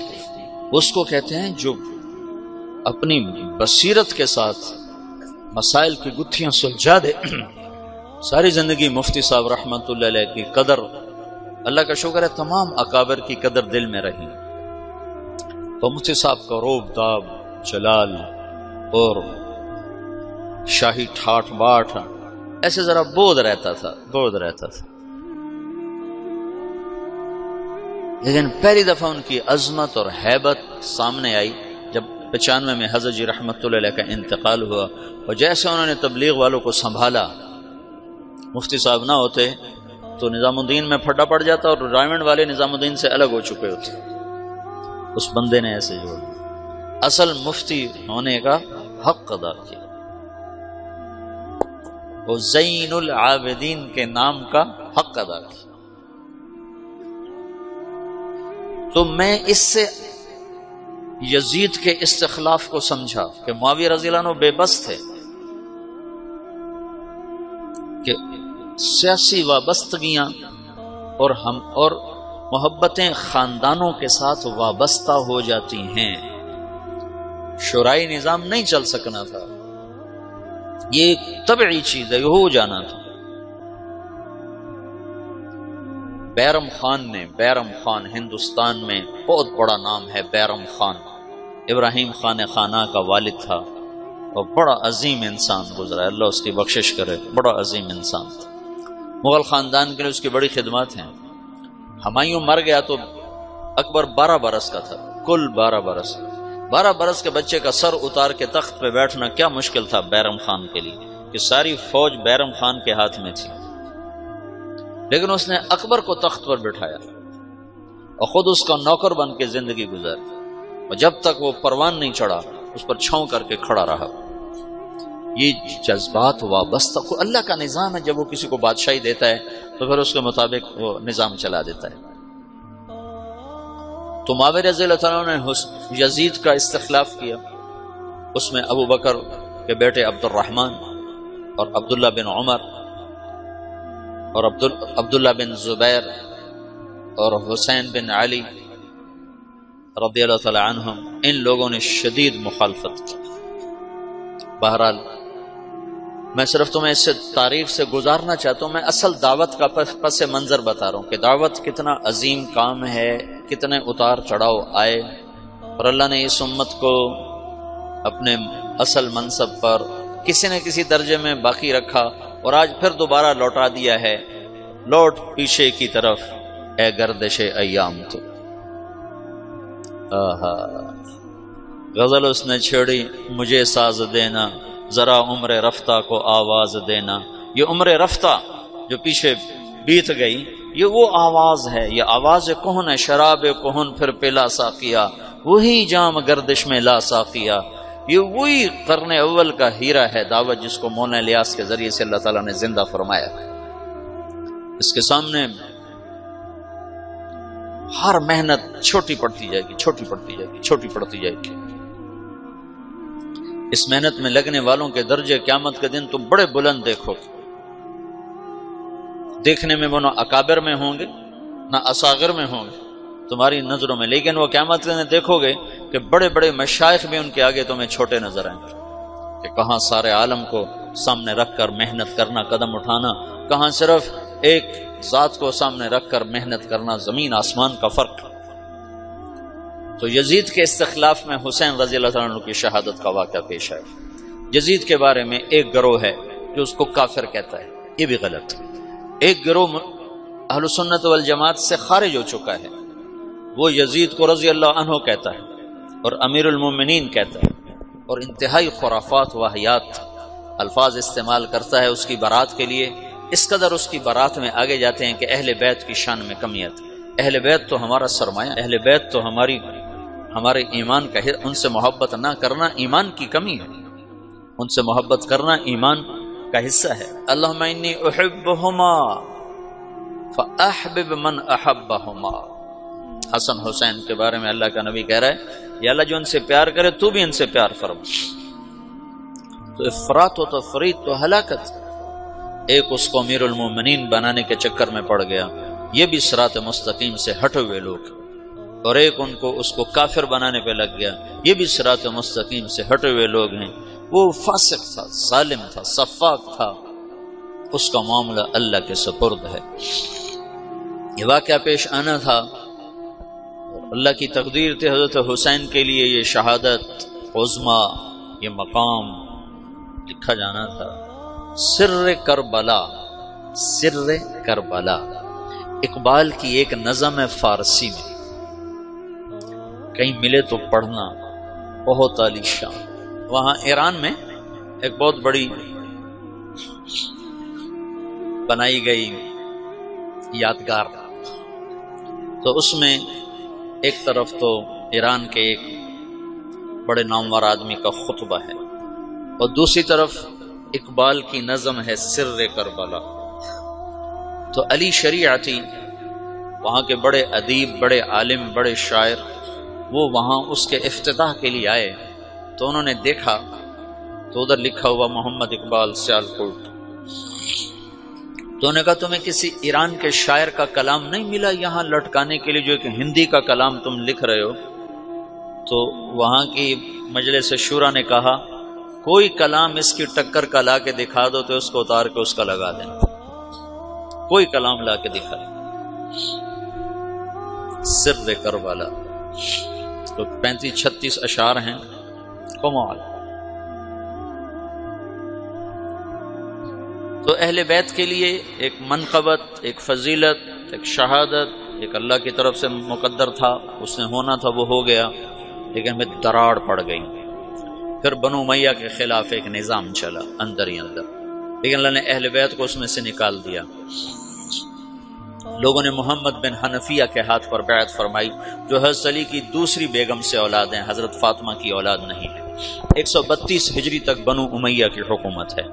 اس کو کہتے ہیں جو اپنی بصیرت کے ساتھ مسائل کی گتھیاں سلجھا دے. ساری زندگی مفتی صاحب رحمت اللہ علیہ کی قدر، اللہ کا شکر ہے تمام اکابر کی قدر دل میں رہی. تو مفتی صاحب کا روب داب، جلال اور شاہی ٹھاٹ باٹ ایسے ذرا بود رہتا تھا. لیکن پہلی دفعہ ان کی عظمت اور ہیبت سامنے آئی جب 95 میں حضرت جی رحمت اللہ علیہ کا انتقال ہوا. اور جیسے انہوں نے تبلیغ والوں کو سنبھالا، مفتی صاحب نہ ہوتے تو نظام الدین میں پھڈا پڑ جاتا اور رائمنڈ والے نظام الدین سے الگ ہو چکے ہوتے. اس بندے نے ایسے جوڑ اصل مفتی ہونے کا حق ادا کیا، وہ زین العابدین کے نام کا حق ادا کیا. تو میں اس سے یزید کے استخلاف کو سمجھا کہ معاویہ رضی اللہ عنہ بے بس تھے، کہ سیاسی وابستگیاں اور محبتیں خاندانوں کے ساتھ وابستہ ہو جاتی ہیں. شورائی نظام نہیں چل سکنا تھا، یہ ایک طبعی چیز ہے، یہ ہو جانا تھا. بیرم خان ہندوستان میں بہت بڑا نام ہے. بیرم خان ابراہیم خان خانہ کا والد تھا اور بڑا عظیم انسان گزرا، اللہ اس کی بخشش کرے. بڑا عظیم انسان تھا. مغل خاندان کے لیے اس کی بڑی خدمات ہیں. ہمایوں مر گیا تو اکبر 12 برس کا تھا، کل 12 برس کے بچے کا سر اتار کے تخت پہ بیٹھنا کیا مشکل تھا بیرم خان کے لیے، کہ ساری فوج بیرم خان کے ہاتھ میں تھی. لیکن اس نے اکبر کو تخت پر بٹھایا اور خود اس کا نوکر بن کے زندگی گزاری، اور جب تک وہ پروان نہیں چڑھا اس پر چھاؤں کر کے کھڑا رہا. یہ جذبات وابستہ کو اللہ کا نظام ہے. جب وہ کسی کو بادشاہی دیتا ہے تو پھر اس کے مطابق وہ نظام چلا دیتا ہے. تو معاویہ رضی اللہ عنہ نے یزید کا استخلاف کیا. اس میں ابو بکر کے بیٹے عبد الرحمن اور عبداللہ بن عمر اور عبداللہ بن زبیر اور حسین بن علی رضی اللہ تعالی عنہم، ان لوگوں نے شدید مخالفت کی. بہرحال میں صرف تمہیں اس سے تاریخ سے گزارنا چاہتا ہوں. میں اصل دعوت کا پس منظر بتا رہا ہوں کہ دعوت کتنا عظیم کام ہے، کتنے اتار چڑھاؤ آئے، اور اللہ نے اس امت کو اپنے اصل منصب پر کسی نہ کسی درجے میں باقی رکھا، اور آج پھر دوبارہ لوٹا دیا ہے، لوٹ پیچھے کی طرف اے گردش ایام تو۔ آہا، غزل اس نے چھیڑی مجھے ساز دینا، ذرا عمر رفتہ کو آواز دینا۔ یہ عمر رفتہ جو پیچھے بیت گئی، یہ وہ آواز ہے، یہ آواز کہن ہے، شراب کہن پھر پلا ساقیا، وہی جام گردش میں لا ساقیا۔ یہ وہی قرن اول کا ہیرا ہے دعوت، جس کو مولانا الیاس کے ذریعے سے اللہ تعالیٰ نے زندہ فرمایا۔ اس کے سامنے ہر محنت چھوٹی پڑتی جائے گی، چھوٹی پڑتی جائے گی، چھوٹی پڑتی جائے گی۔ اس محنت میں لگنے والوں کے درجے قیامت کے دن تم بڑے بلند دیکھو گے۔ دیکھنے میں وہ نہ اکابر میں ہوں گے نہ اصاغر میں ہوں گے تمہاری نظروں میں، لیکن وہ قیامت کے دن دیکھو گے کہ بڑے بڑے مشائخ بھی ان کے آگے تمہیں چھوٹے نظر آئیں گے، کہ کہاں سارے عالم کو سامنے رکھ کر محنت کرنا، قدم اٹھانا، کہاں صرف ایک ذات کو سامنے رکھ کر محنت کرنا، زمین آسمان کا فرق۔ تو یزید کے استخلاف میں حسین رضی اللہ عنہ کی شہادت کا واقعہ پیش ہے۔ یزید کے بارے میں ایک گروہ ہے جو اس کو کافر کہتا ہے، یہ بھی غلط ہے۔ ایک گروہ اہل سنت والجماعت سے خارج ہو چکا ہے، وہ یزید کو رضی اللہ عنہ کہتا ہے اور امیر المومنین کہتا ہے، اور انتہائی خرافات واہیات الفاظ استعمال کرتا ہے اس کی برات کے لیے۔ اس قدر اس کی برات میں آگے جاتے ہیں کہ اہل بیت کی شان میں کمی آتی ہے۔ اہل بیت تو ہمارا سرمایہ، اہل بیت تو ہمارے ایمان کا، ان سے محبت نہ کرنا ایمان کی کمی ہے، ان سے محبت کرنا ایمان کا حصہ ہے۔ اللہم انی احبہما فاحبب من احبہما۔ حسن حسین کے بارے میں اللہ کا نبی کہہ رہا ہے، یا اللہ جو ان سے پیار کرے تو بھی ان سے پیار فرما۔ تو افراط و تفریط تو ہلاکت۔ ایک اس کو امیر المومنین بنانے کے چکر میں پڑ گیا، یہ بھی صراط مستقیم سے ہٹے ہوئے لوگ، اور ایک ان کو اس کو کافر بنانے پہ لگ گیا، یہ بھی صراط مستقیم سے ہٹے ہوئے لوگ ہیں۔ وہ فاسق تھا، ظالم تھا، سفاک تھا، اس کا معاملہ اللہ کے سپرد ہے۔ یہ واقعہ پیش آنا تھا، اللہ کی تقدیر تھی حضرت حسین کے لیے یہ شہادت عظمیٰ، یہ مقام لکھا جانا تھا۔ سر کربلا، سر کربلا اقبال کی ایک نظم ہے فارسی میں، کہیں ملے تو پڑھنا، بہت عالی شان۔ وہاں ایران میں ایک بہت بڑی بنائی گئی یادگار، تو اس میں ایک طرف تو ایران کے ایک بڑے نامور آدمی کا خطبہ ہے، اور دوسری طرف اقبال کی نظم ہے سر کربلا۔ تو علی شریعتی وہاں کے بڑے ادیب، بڑے عالم، بڑے شاعر، وہ وہاں اس کے افتتاح کے لیے آئے، تو انہوں نے دیکھا تو ادھر لکھا ہوا محمد اقبال سیالکوٹ۔ تو انہوں نے کہا تمہیں کسی ایران کے شاعر کا کلام نہیں ملا یہاں لٹکانے کے لیے، جو ایک ہندی کا کلام تم لکھ رہے ہو؟ تو وہاں کی مجلس شورا نے کہا کوئی کلام اس کی ٹکر کا لا کے دکھا دو تو اس کو اتار کے اس کا لگا دینا، کوئی کلام لا کے دکھا دو۔ سر کربلا تو 35-36 اشعار ہیں، کمال۔ تو اہل بیت کے لیے ایک منقبت، ایک فضیلت، ایک شہادت، ایک اللہ کی طرف سے مقدر تھا، اس نے ہونا تھا، وہ ہو گیا، لیکن میں دراڑ پڑ گئی۔ پھر بنو امیہ کے خلاف ایک نظام چلا اندر ہی اندر، لیکن اللہ نے اہل بیت کو اس میں سے نکال دیا۔ لوگوں نے محمد بن حنفیہ کے ہاتھ پر بیعت فرمائی، جو حضرت علی کی دوسری بیگم سے اولاد ہیں، حضرت فاطمہ کی اولاد نہیں ہے۔ 132 ہجری تک بنو امیہ کی حکومت ہے،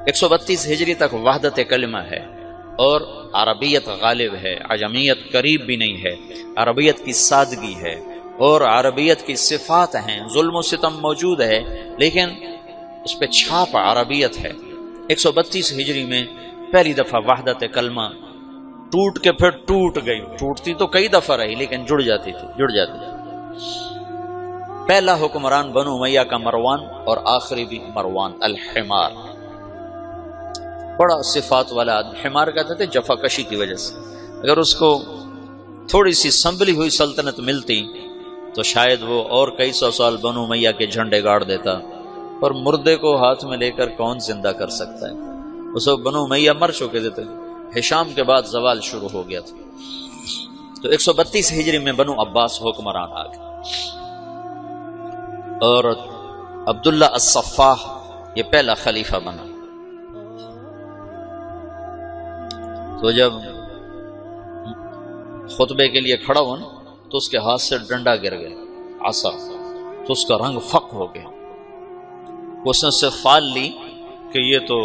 132 ہجری تک وحدت کلمہ ہے، اور عربیت غالب ہے، عجمیت قریب بھی نہیں ہے، عربیت کی سادگی ہے، اور عربیت کی صفات ہیں، ظلم و ستم موجود ہے لیکن اس پہ چھاپ عربیت ہے۔ 132 ہجری میں پہلی دفعہ وحدت کلمہ ٹوٹ کے پھر ٹوٹ گئی، ٹوٹتی تو کئی دفعہ رہی لیکن جڑ جاتی تھی۔ پہلا حکمران بنو امیہ کا مروان، اور آخری بھی مروان الحمار، بڑا صفات والا آدمی۔ حمار کہتے تھے جفا کشی کی وجہ سے، اگر اس کو تھوڑی سی سنبھلی ہوئی سلطنت ملتی تو شاید وہ اور کئی سو سال بنو امیہ کے جھنڈے گاڑ دیتا، اور مردے کو ہاتھ میں لے کر کون زندہ کر سکتا ہے؟ اس وقت بنو امیہ مر چکے تھے، ہشام کے بعد زوال شروع ہو گیا تھا۔ تو 132 ہجری میں بنو عباس حکمران آ گئے، اور عبداللہ الصفاح یہ پہلا خلیفہ بنا۔ تو جب خطبے کے لیے کھڑا ہوا نا تو اس کے ہاتھ سے ڈنڈا گر گیا، عصا، تو اس کا رنگ فق ہو گیا۔ اس نے اس سے فال لی کہ یہ تو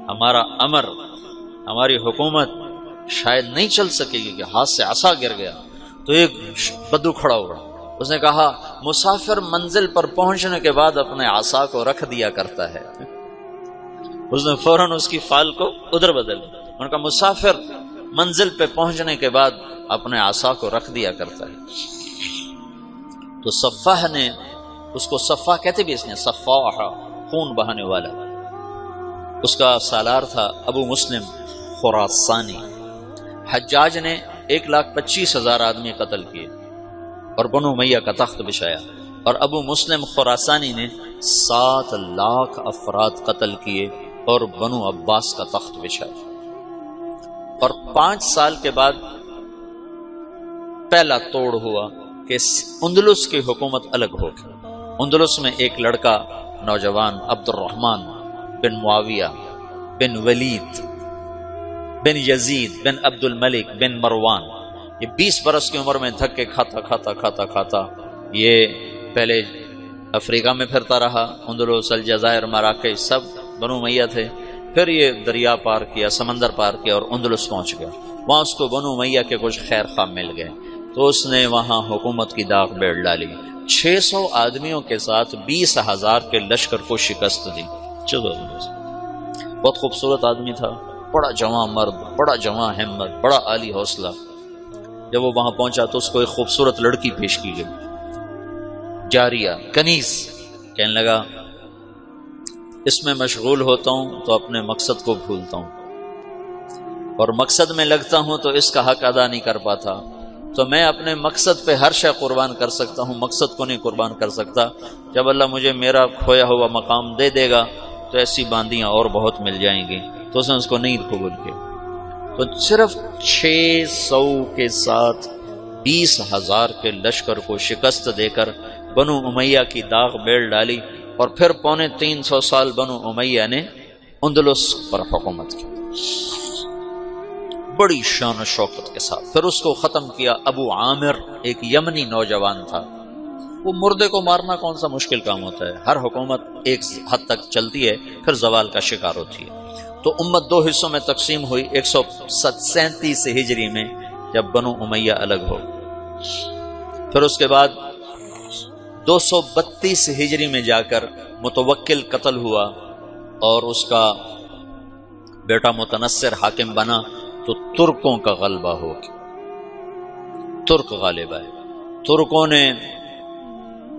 ہمارا امر، ہماری حکومت شاید نہیں چل سکے گی، کہ ہاتھ سے عصا گر گیا۔ تو ایک بدو کھڑا ہوا، اس نے کہا مسافر منزل پر پہنچنے کے بعد اپنے عصا کو رکھ دیا کرتا ہے۔ اس نے فوراً اس کی فال کو ادھر بدل دیا، ان کا مسافر منزل پہ پہنچنے کے بعد اپنے عصا کو رکھ دیا کرتا ہے۔ تو صفاح نے اس کو، صفاح کہتے بھی اس نے، صفاح خون بہانے والا، اس کا سالار تھا ابو مسلم خراسانی۔ حجاج نے 1,25,000 آدمی قتل کیے اور بنو امیہ کا تخت بچھایا، اور ابو مسلم خراسانی نے 7 لاکھ افراد قتل کیے اور بنو عباس کا تخت بچھایا۔ اور 5 سال کے بعد پہلا توڑ ہوا کہ اندلس کی حکومت الگ ہو گئی۔ اندلس میں ایک لڑکا نوجوان عبد الرحمن بن معاویہ بن ولید بن یزید بن عبد الملک بن مروان، یہ 20 برس کی عمر میں دھکے کھاتا یہ پہلے افریقہ میں پھرتا رہا، اندلس، الجزائر، مراکش سب بنو امیہ تھے۔ پھر یہ دریا پار کیا، سمندر پار کیا اور اندلس پہنچ گیا۔ وہاں اس کو بنو امیہ کے کچھ خیر خواہ مل گئے، تو اس نے وہاں حکومت کی داغ بیڑ ڈالی، 600 آدمیوں کے ساتھ 20,000 کے لشکر کو شکست دی۔ بہت خوبصورت آدمی تھا، بڑا جواں مرد، بڑا جواں ہمت، بڑا عالی حوصلہ۔ جب وہ وہاں پہنچا تو اس کو ایک خوبصورت لڑکی پیش کی گئی، جاریہ، کنیز۔ کہنے لگا اس میں مشغول ہوتا ہوں تو اپنے مقصد کو بھولتا ہوں، اور مقصد میں لگتا ہوں تو اس کا حق ادا نہیں کر پاتا۔ تو میں اپنے مقصد پہ ہر شے قربان کر سکتا ہوں، مقصد کو نہیں قربان کر سکتا۔ جب اللہ مجھے میرا کھویا ہوا مقام دے دے گا تو ایسی باندیاں اور بہت مل جائیں گی۔ تو اس نے اس کو نہیں قبول کیا۔ تو صرف 600 کے ساتھ 20,000 کے لشکر کو شکست دے کر بنو امیہ کی داغ بیڑ ڈالی، اور پھر 350 سال بنو امیہ نے اندلس پر حکومت کی بڑی شان و شوکت کے ساتھ۔ پھر اس کو ختم کیا ابو عامر، ایک یمنی نوجوان تھا۔ وہ مردے کو مارنا کون سا مشکل کام ہوتا ہے، ہر حکومت ایک حد تک چلتی ہے پھر زوال کا شکار ہوتی ہے۔ تو امت 2 حصوں میں تقسیم ہوئی 137 ہجری میں، جب بنو امیہ الگ ہو۔ پھر اس کے بعد 232 ہجری میں جا کر متوکل قتل ہوا اور اس کا بیٹا متنصر حاکم بنا، تو ترکوں کا غلبہ ہو گیا، ترک غالب آئے۔ ترکوں نے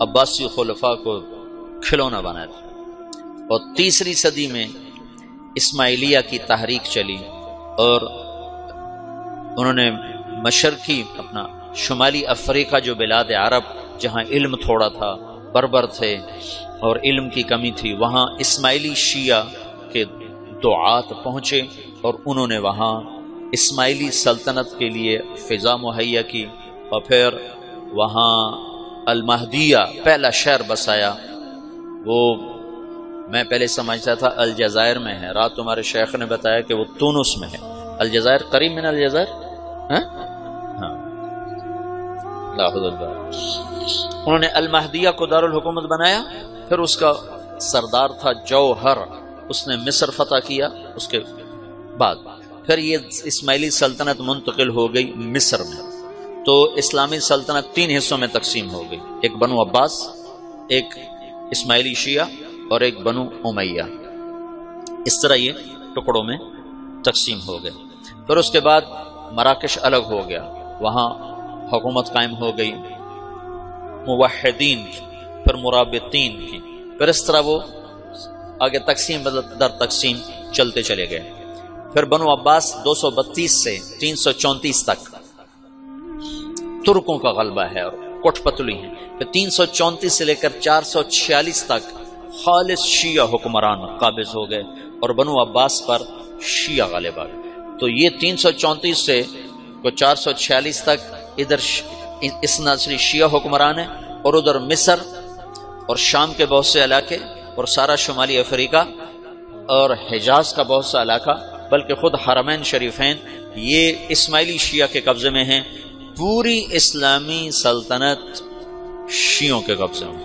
عباسی خلفاء کو کھلونا بنایا تھا، اور 3 صدی میں اسماعیلیہ کی تحریک چلی، اور انہوں نے مشرقی اپنا شمالی افریقہ جو بلاد عرب جہاں علم تھوڑا تھا، بربر تھے اور علم کی کمی تھی، وہاں اسماعیلی شیعہ کے دعات پہنچے، اور انہوں نے وہاں اسماعیلی سلطنت کے لیے فضا مہیا کی، اور پھر وہاں المہدیہ پہلا شہر بسایا۔ وہ میں پہلے سمجھتا تھا الجزائر میں ہے، رات تمہارے شیخ نے بتایا کہ وہ تونس میں ہے۔ الجزائر قریب من الجزائر، ہاں انہوں نے المہدیہ کو دارالحکومت بنایا۔ پھر اس کا سردار تھا جوہر، اس نے مصر فتح کیا۔ اس کے بعد پھر یہ اسماعیلی سلطنت منتقل ہو گئی مصر میں۔ تو اسلامی سلطنت 3 حصوں میں تقسیم ہو گئی، ایک بنو عباس، ایک اسماعیلی شیعہ اور ایک بنو امیہ۔ اس طرح یہ ٹکڑوں میں تقسیم ہو گئے۔ پھر اس کے بعد مراکش الگ ہو گیا، وہاں حکومت قائم ہو گئی موحدین کی، پھر مرابطین کی، پھر اس طرح وہ آگے تقسیم در تقسیم چلتے چلے گئے۔ پھر بنو عباس 232 سے 334 تک ترکوں کا غلبہ ہے اور کوٹھ پتلی ہیں. پھر 334 سے لے کر 446 تک خالص شیعہ حکمران قابض ہو گئے اور بنو عباس پر شیعہ غالب آ گئے. تو یہ 334 سے 446 تک ادھر اس نسلی شیعہ حکمران ہیں، اور ادھر مصر اور شام کے بہت سے علاقے اور سارا شمالی افریقہ اور حجاز کا بہت سا علاقہ، بلکہ خود حرمین شریفین یہ اسماعیلی شیعہ کے قبضے میں ہیں. پوری اسلامی سلطنت شیعوں کے قبضے میں.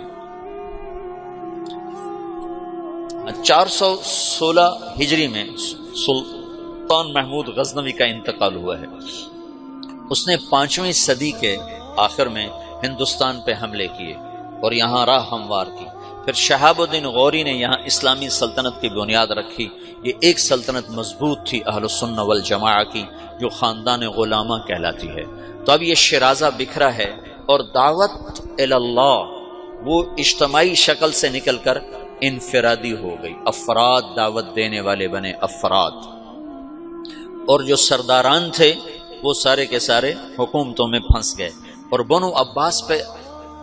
416 ہجری میں سلطان محمود غزنوی کا انتقال ہوا ہے. اس نے 5ویں صدی کے آخر میں ہندوستان پہ حملے کیے اور یہاں راہ ہموار کی. پھر شہاب الدین غوری نے یہاں اسلامی سلطنت کی بنیاد رکھی. یہ ایک سلطنت مضبوط تھی اہل السنہ والجماعہ کی، جو خاندان غلامہ کہلاتی ہے. تو اب یہ شیرازہ بکھرا ہے اور دعوت اللہ وہ اجتماعی شکل سے نکل کر انفرادی ہو گئی. افراد دعوت دینے والے بنے افراد، اور جو سرداران تھے وہ سارے کے سارے حکومتوں میں پھنس گئے. اور بنو عباس پہ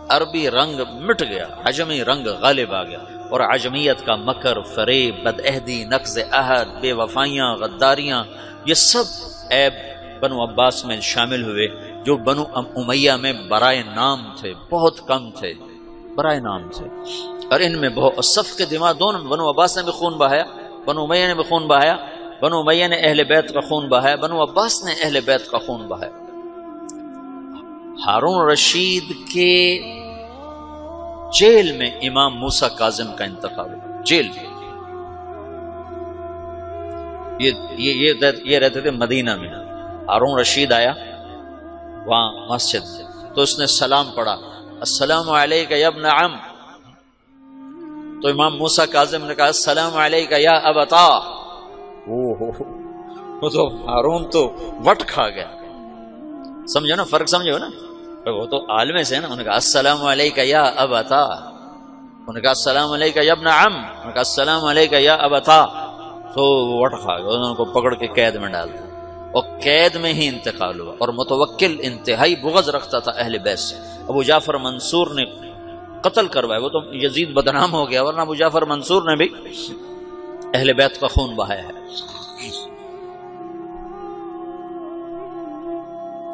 عربی رنگ مٹ گیا، عجمی رنگ غالب آ گیا، اور عجمیت کا مکر، فریب، بدعہدی، نقض عہد، بے وفائیاں، غداریاں، یہ سب عیب بنو عباس میں شامل ہوئے، جو بنو امیہ میں برائے نام تھے، بہت کم تھے، برائے نام تھے. اور ان میں بہت صف کے دماغ دونوں، بنو عباس نے بھی خون بہایا، بنو امیہ نے بھی خون بہایا. بنو امیہ نے اہل بیت کا خون بہایا، بنو عباس نے اہل بیت کا خون بہایا. ہارون رشید کے جیل میں امام موسیٰ کاظم کا انتخاب ہوا. جیل یہ رہتے تھے مدینہ میں. ہارون رشید آیا وہاں مسجد، تو اس نے سلام پڑھا، السلام علیک یا ابن عم. تو امام موسیٰ کاظم نے کہا السلام علیک یا ابتا. وہ تو ہارون تو وٹ کھا گیا. سمجھو نا فرق، سمجھو نا، وہ تو عالم سے ہے نا. انہوں نے کہا السلام علیک یا ابتا، انہوں نے کہا السلام علیک یا ابن عم، انہوں نے کہا السلام علیک یا ابتا. تو وٹ کھا گیا، انہوں کو پکڑ کے قید میں ڈال دیا، اور قید میں ہی انتقال ہوا. اور متوکل انتہائی بغض رکھتا تھا اہل بیت سے. ابو جعفر منصور نے قتل کروایا، وہ تو یزید بدنام ہو گیا، ورنہ ابو جعفر منصور نے بھی اہل بیت کا خون بہایا ہے.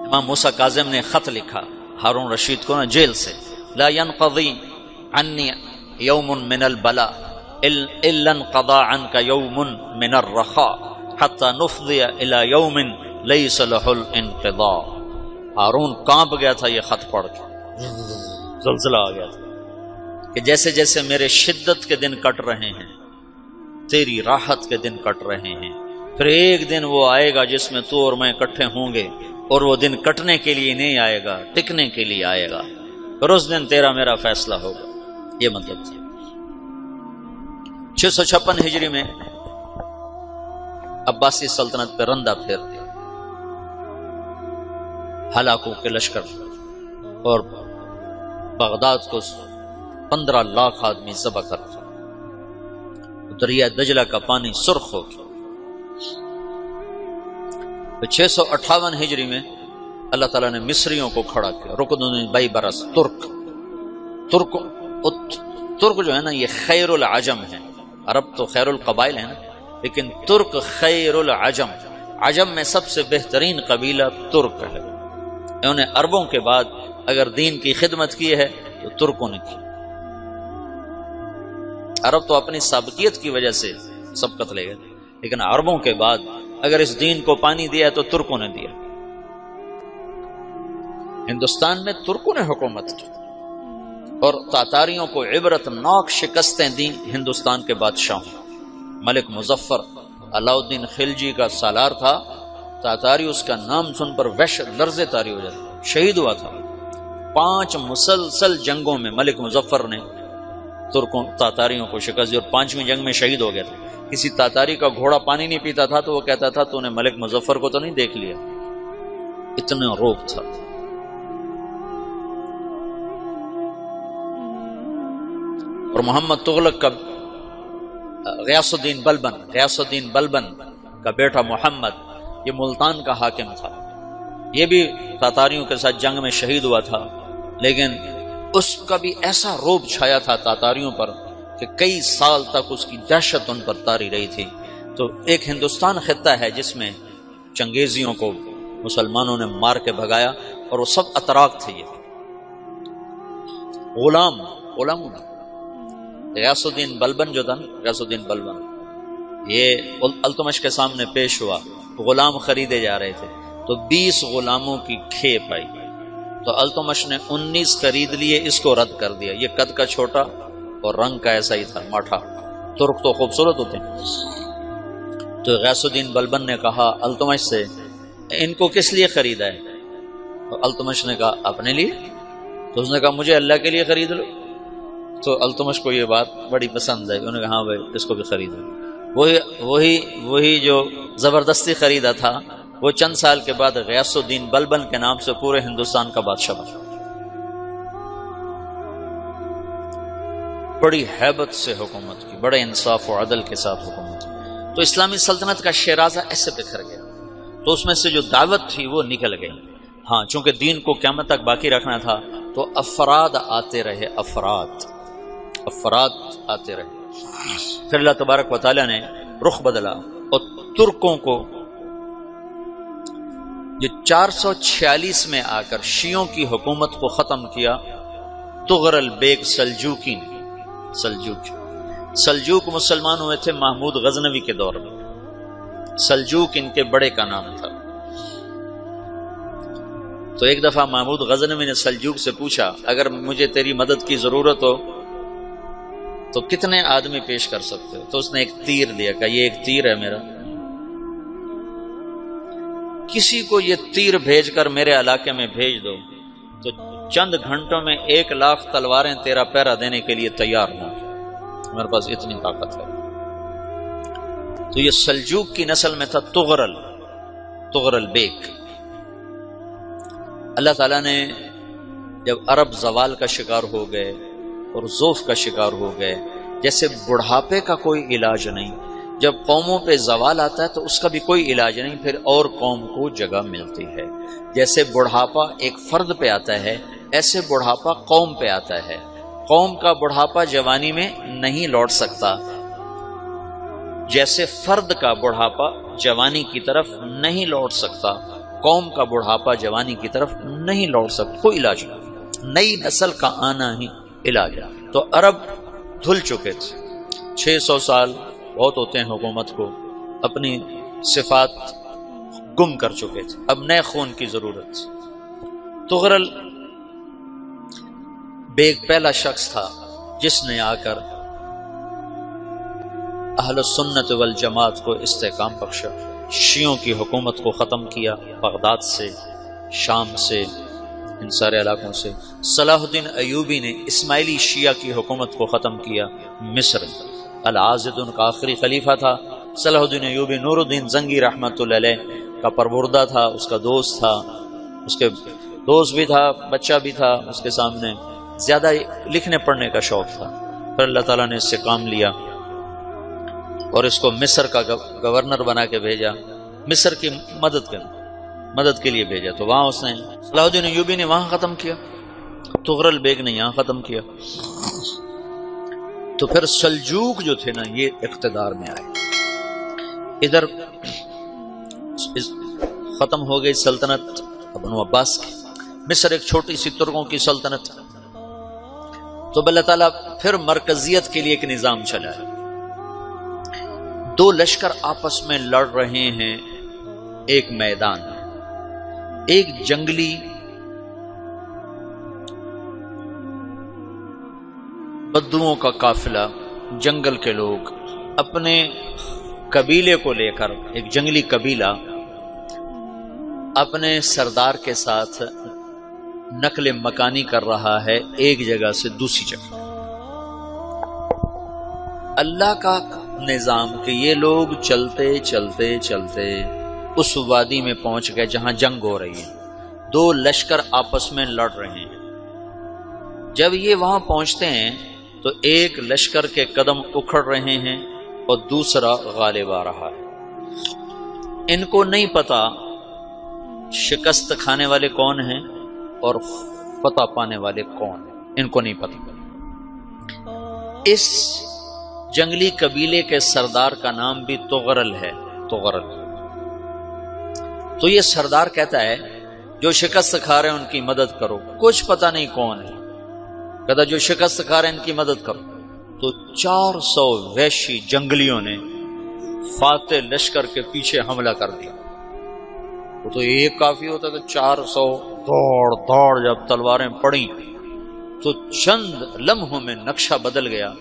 امام موسیٰ کاظم نے خط لکھا ہارون رشید کو نا جیل سے، لا ينقضی عنی یوم من البلاء الا انقضى عنك یوم من الرخاء حتى نفضی الى یوم لیس له الانقضاء. ہارون کانپ گیا تھا یہ خط پڑھ کے، زلزلہ آ گیا تھا کہ جیسے جیسے میرے شدت کے دن کٹ رہے ہیں، تیری راحت کے دن کٹ رہے ہیں، پھر ایک دن وہ آئے گا جس میں تو اور میں اکٹھے ہوں گے، اور وہ دن کٹنے کے لیے نہیں آئے گا، ٹکنے کے لیے آئے گا، پھر اس دن تیرا میرا فیصلہ ہوگا. یہ مطلب تھا. 656 ہجری میں عباسی سلطنت پہ رندہ پھیر دیا، ہلاکوں کے لشکر، اور بغداد کو 15 لاکھ آدمی ذبح کر دیا. دریا دجلہ کا پانی سرخ ہو گیا. 658 ہجری میں اللہ تعالیٰ نے مصریوں کو کھڑا کیا، رکن بائی برس. ترک جو ہے نا یہ خیر العجم ہے. عرب تو خیر القبائل ہے نا، لیکن ترک خیر العجم، عجم میں سب سے بہترین قبیلہ ترک ہے. انہوں نے عربوں کے بعد اگر دین کی خدمت کی ہے تو ترکوں نے کی. عرب تو اپنی سابقیت کی وجہ سے سبقت لے گئے، لیکن عربوں کے بعد اگر اس دین کو پانی دیا تو ترکوں نے دیا. ہندوستان میں ترکوں نے حکومت کی اور تاتاریوں کو عبرت ناک شکستیں دیں ہندوستان کے بادشاہوں. ملک مظفر علاؤ الدین خلجی کا سالار تھا، تاتاری اس کا نام سن پر وحشت لرزے طاری ہو جاتی. شہید ہوا تھا 5 مسلسل جنگوں میں. ملک مظفر نے ترکوں تاتاریوں کو شکست دی اور 5ویں جنگ میں شہید ہو گیا تھا. کسی تاتاری کا گھوڑا پانی نہیں پیتا تھا تو وہ کہتا تھا تو نے ملک مظفر کو تو نہیں دیکھ لیا. اتنا روب تھا. اور محمد تغلق کا غیاث الدین بلبن کا بیٹا محمد، یہ ملتان کا حاکم تھا. یہ بھی تاتاریوں کے ساتھ جنگ میں شہید ہوا تھا، لیکن اس کا بھی ایسا رعب چھایا تھا تاتاریوں پر کہ کئی سال تک اس کی دہشت ان پر طاری رہی تھی۔ تو ایک ہندوستان خطہ ہے جس میں چنگیزیوں کو مسلمانوں نے مار کے بھگایا، اور وہ سب اتراک تھے۔ یہ غلام غیاث الدین بلبن جو تھا نا، غیاث الدین بلبن، یہ التمش کے سامنے پیش ہوا، غلام خریدے جا رہے تھے، تو 20 غلاموں کی کھیپ آئی، تو التمش نے 19 خرید لیے، اس کو رد کر دیا۔ یہ قد کا چھوٹا اور رنگ کا ایسا ہی تھا، ماٹھا، ترک تو خوبصورت ہوتے ہیں۔ تو غیاث الدین بلبن نے کہا التمش سے، ان کو کس لیے خریدا ہے؟ تو التمش نے کہا اپنے لیے۔ تو اس نے کہا مجھے اللہ کے لیے خرید لو۔ تو التمش کو یہ بات بڑی پسند ہے، انہوں نے کہا ہاں بھائی اس کو بھی خریدو۔ وہی جو زبردستی خریدا تھا، وہ چند سال کے بعد غیاث الدین بلبن کے نام سے پورے ہندوستان کا بادشاہ بنا۔ بڑی ہیبت سے حکومت کی، بڑے انصاف و عدل کے ساتھ حکومت کی۔ تو اسلامی سلطنت کا شیرازہ ایسے بکھر گیا، تو اس میں سے جو دعوت تھی وہ نکل گئی۔ ہاں، چونکہ دین کو قیامت تک باقی رکھنا تھا، تو افراد آتے رہے، افراد آتے رہے۔ پھر اللہ تبارک و تعالیٰ نے رخ بدلا اور ترکوں کو جو 446 میں آ کر شیعوں کی حکومت کو ختم کیا، تغرل بیگ سلجوکی نے۔ سلجوک مسلمان ہوئے تھے محمود غزنوی کے دور میں، سلجوک ان کے بڑے کا نام تھا۔ تو ایک دفعہ محمود غزنوی نے سلجوک سے پوچھا اگر مجھے تیری مدد کی ضرورت ہو تو کتنے آدمی پیش کر سکتے ہو؟ تو اس نے ایک تیر دیا، کہا یہ ایک تیر ہے میرا، کسی کو یہ تیر بھیج کر میرے علاقے میں بھیج دو تو چند گھنٹوں میں 1,00,000 تلواریں تیرا پہرا دینے کے لیے تیار ہوں، میرے پاس اتنی طاقت ہے۔ تو یہ سلجوک کی نسل میں تھا تغرل بیگ۔ اللہ تعالیٰ نے جب عرب زوال کا شکار ہو گئے اور ضعف کا شکار ہو گئے، جیسے بڑھاپے کا کوئی علاج نہیں، جب قوموں پہ زوال آتا ہے تو اس کا بھی کوئی علاج نہیں، پھر اور قوم کو جگہ ملتی ہے۔ جیسے بڑھاپا ایک فرد پہ آتا ہے، ایسے بڑھاپا قوم پہ آتا ہے۔ قوم کا بڑھاپا جوانی میں نہیں لوٹ سکتا، جیسے فرد کا بڑھاپا جوانی کی طرف نہیں لوٹ سکتا، قوم کا بڑھاپا جوانی کی طرف نہیں لوٹ سکتا، کوئی علاج نہیں، نئی نسل کا آنا ہی علاج ہے۔ تو عرب دھل چکے تھے، 600 سال بہت ہوتے ہیں حکومت کو، اپنی صفات گم کر چکے تھے، اب نئے خون کی ضرورت تھی۔ تغرل بیگ پہلا شخص تھا جس نے آ کر اہل السنت والجماعت کو استحکام بخشا، شیعوں کی حکومت کو ختم کیا، بغداد سے، شام سے، ان سارے علاقوں سے۔ صلاح الدین ایوبی نے اسماعیلی شیعہ کی حکومت کو ختم کیا، مصر۔ العازد ان کا آخری خلیفہ تھا۔ صلاح الدین ایوبی نور الدین زنگی رحمۃ اللہ علیہ کا پروردہ تھا، اس کا دوست تھا، اس کے دوست بھی تھا، بچہ بھی تھا اس کے سامنے، زیادہ لکھنے پڑھنے کا شوق تھا۔ پھر اللہ تعالیٰ نے اس سے کام لیا اور اس کو مصر کا گورنر بنا کے بھیجا، مصر کی مدد کے لیے بھیجا۔ تو وہاں اس نے صلاح الدین ایوبی نے وہاں ختم کیا، تغرل بیگ نے یہاں ختم کیا۔ تو پھر سلجوک جو تھے نا، یہ اقتدار میں آئے، ادھر ختم ہو گئی سلطنت بنو عباس کی، مصر ایک چھوٹی سی ترکوں کی سلطنت۔ تو اللہ تعالیٰ پھر مرکزیت کے لیے ایک نظام چلایا، 2 لشکر آپس میں لڑ رہے ہیں ایک میدان میں، ایک جنگلی بدوؤں کا قافلہ، جنگل کے لوگ اپنے قبیلے کو لے کر، ایک جنگلی قبیلہ اپنے سردار کے ساتھ نقل مکانی کر رہا ہے ایک جگہ سے دوسری جگہ۔ اللہ کا نظام کہ یہ لوگ چلتے چلتے چلتے اس وادی میں پہنچ گئے جہاں جنگ ہو رہی ہے، 2 لشکر آپس میں لڑ رہے ہیں۔ جب یہ وہاں پہنچتے ہیں تو ایک لشکر کے قدم اکھڑ رہے ہیں اور دوسرا غالب آ رہا ہے۔ ان کو نہیں پتا شکست کھانے والے کون ہیں اور فتح پانے والے کون ہیں، ان کو نہیں پتہ۔ اس جنگلی قبیلے کے سردار کا نام بھی تغرل ہے، تغرل۔ تو یہ سردار کہتا ہے جو شکست کھا رہے ہیں ان کی مدد کرو، کچھ پتہ نہیں کون ہے، کہتا جو شکست کھا رہے ہیں ان کی مدد کرو۔ تو 400 وحشی جنگلیوں نے فاتح لشکر کے پیچھے حملہ کر دیا۔ وہ تو ایک کافی ہوتا کہ 400 دوڑ دوڑ جب تلواریں پڑیں تو چند لمحوں میں نقشہ بدل گیا،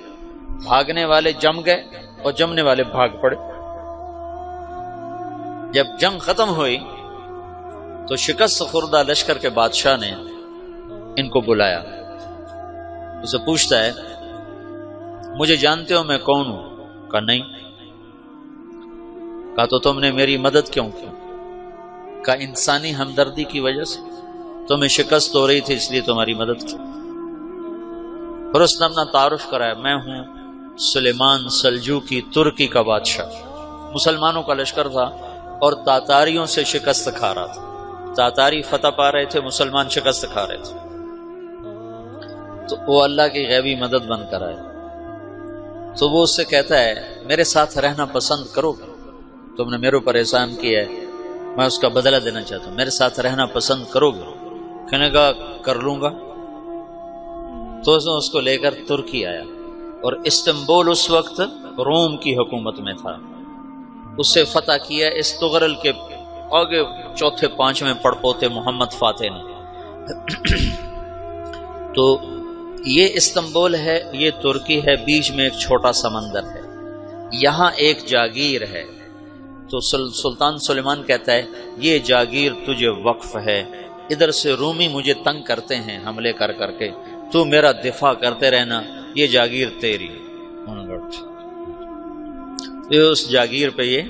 بھاگنے والے جم گئے اور جمنے والے بھاگ پڑے۔ جب جنگ ختم ہوئی تو شکست خوردہ لشکر کے بادشاہ نے ان کو بلایا، اسے پوچھتا ہے مجھے جانتے ہو میں کون ہوں؟ کہا نہیں۔ کہا تو تم نے میری مدد کیوں کی؟ کہا انسانی ہمدردی کی وجہ سے، تمہیں شکست ہو رہی تھی اس لیے تمہاری مدد کی۔ پھر اس نے اپنا تعارف کرایا، میں ہوں سلیمان سلجوقی ترکی کا بادشاہ۔ مسلمانوں کا لشکر تھا اور تاتاریوں سے شکست کھا رہا تھا، تاتاری فتح پا رہے تھے، مسلمان شکست کھا رہے تھے۔ تو وہ اللہ کی غیبی مدد بن کر آئے۔ تو وہ اس سے کہتا ہے میرے ساتھ رہنا پسند کرو گے؟ تم نے میرے اوپر احسان کیا ہے، میں اس کا بدلہ دینا چاہتا ہوں، میرے ساتھ رہنا پسند کرو گے؟ کہنے کا کر لوں گا۔ تو اس کو لے کر ترکی آیا، اور استنبول اس وقت روم کی حکومت میں تھا، اسے فتح کیا اس تغرل کے آگے چوتھے پانچویں پڑپوتے محمد فاتح نے۔ تو یہ استنبول ہے، یہ ترکی ہے، بیچ میں ایک چھوٹا سمندر ہے، یہاں ایک جاگیر ہے۔ تو سلطان سلیمان کہتا ہے یہ جاگیر تجھے وقف ہے، ادھر سے رومی مجھے تنگ کرتے ہیں حملے کر کر کے، تو میرا دفاع کرتے رہنا، یہ جاگیر تیری۔ اس جاگیر پہ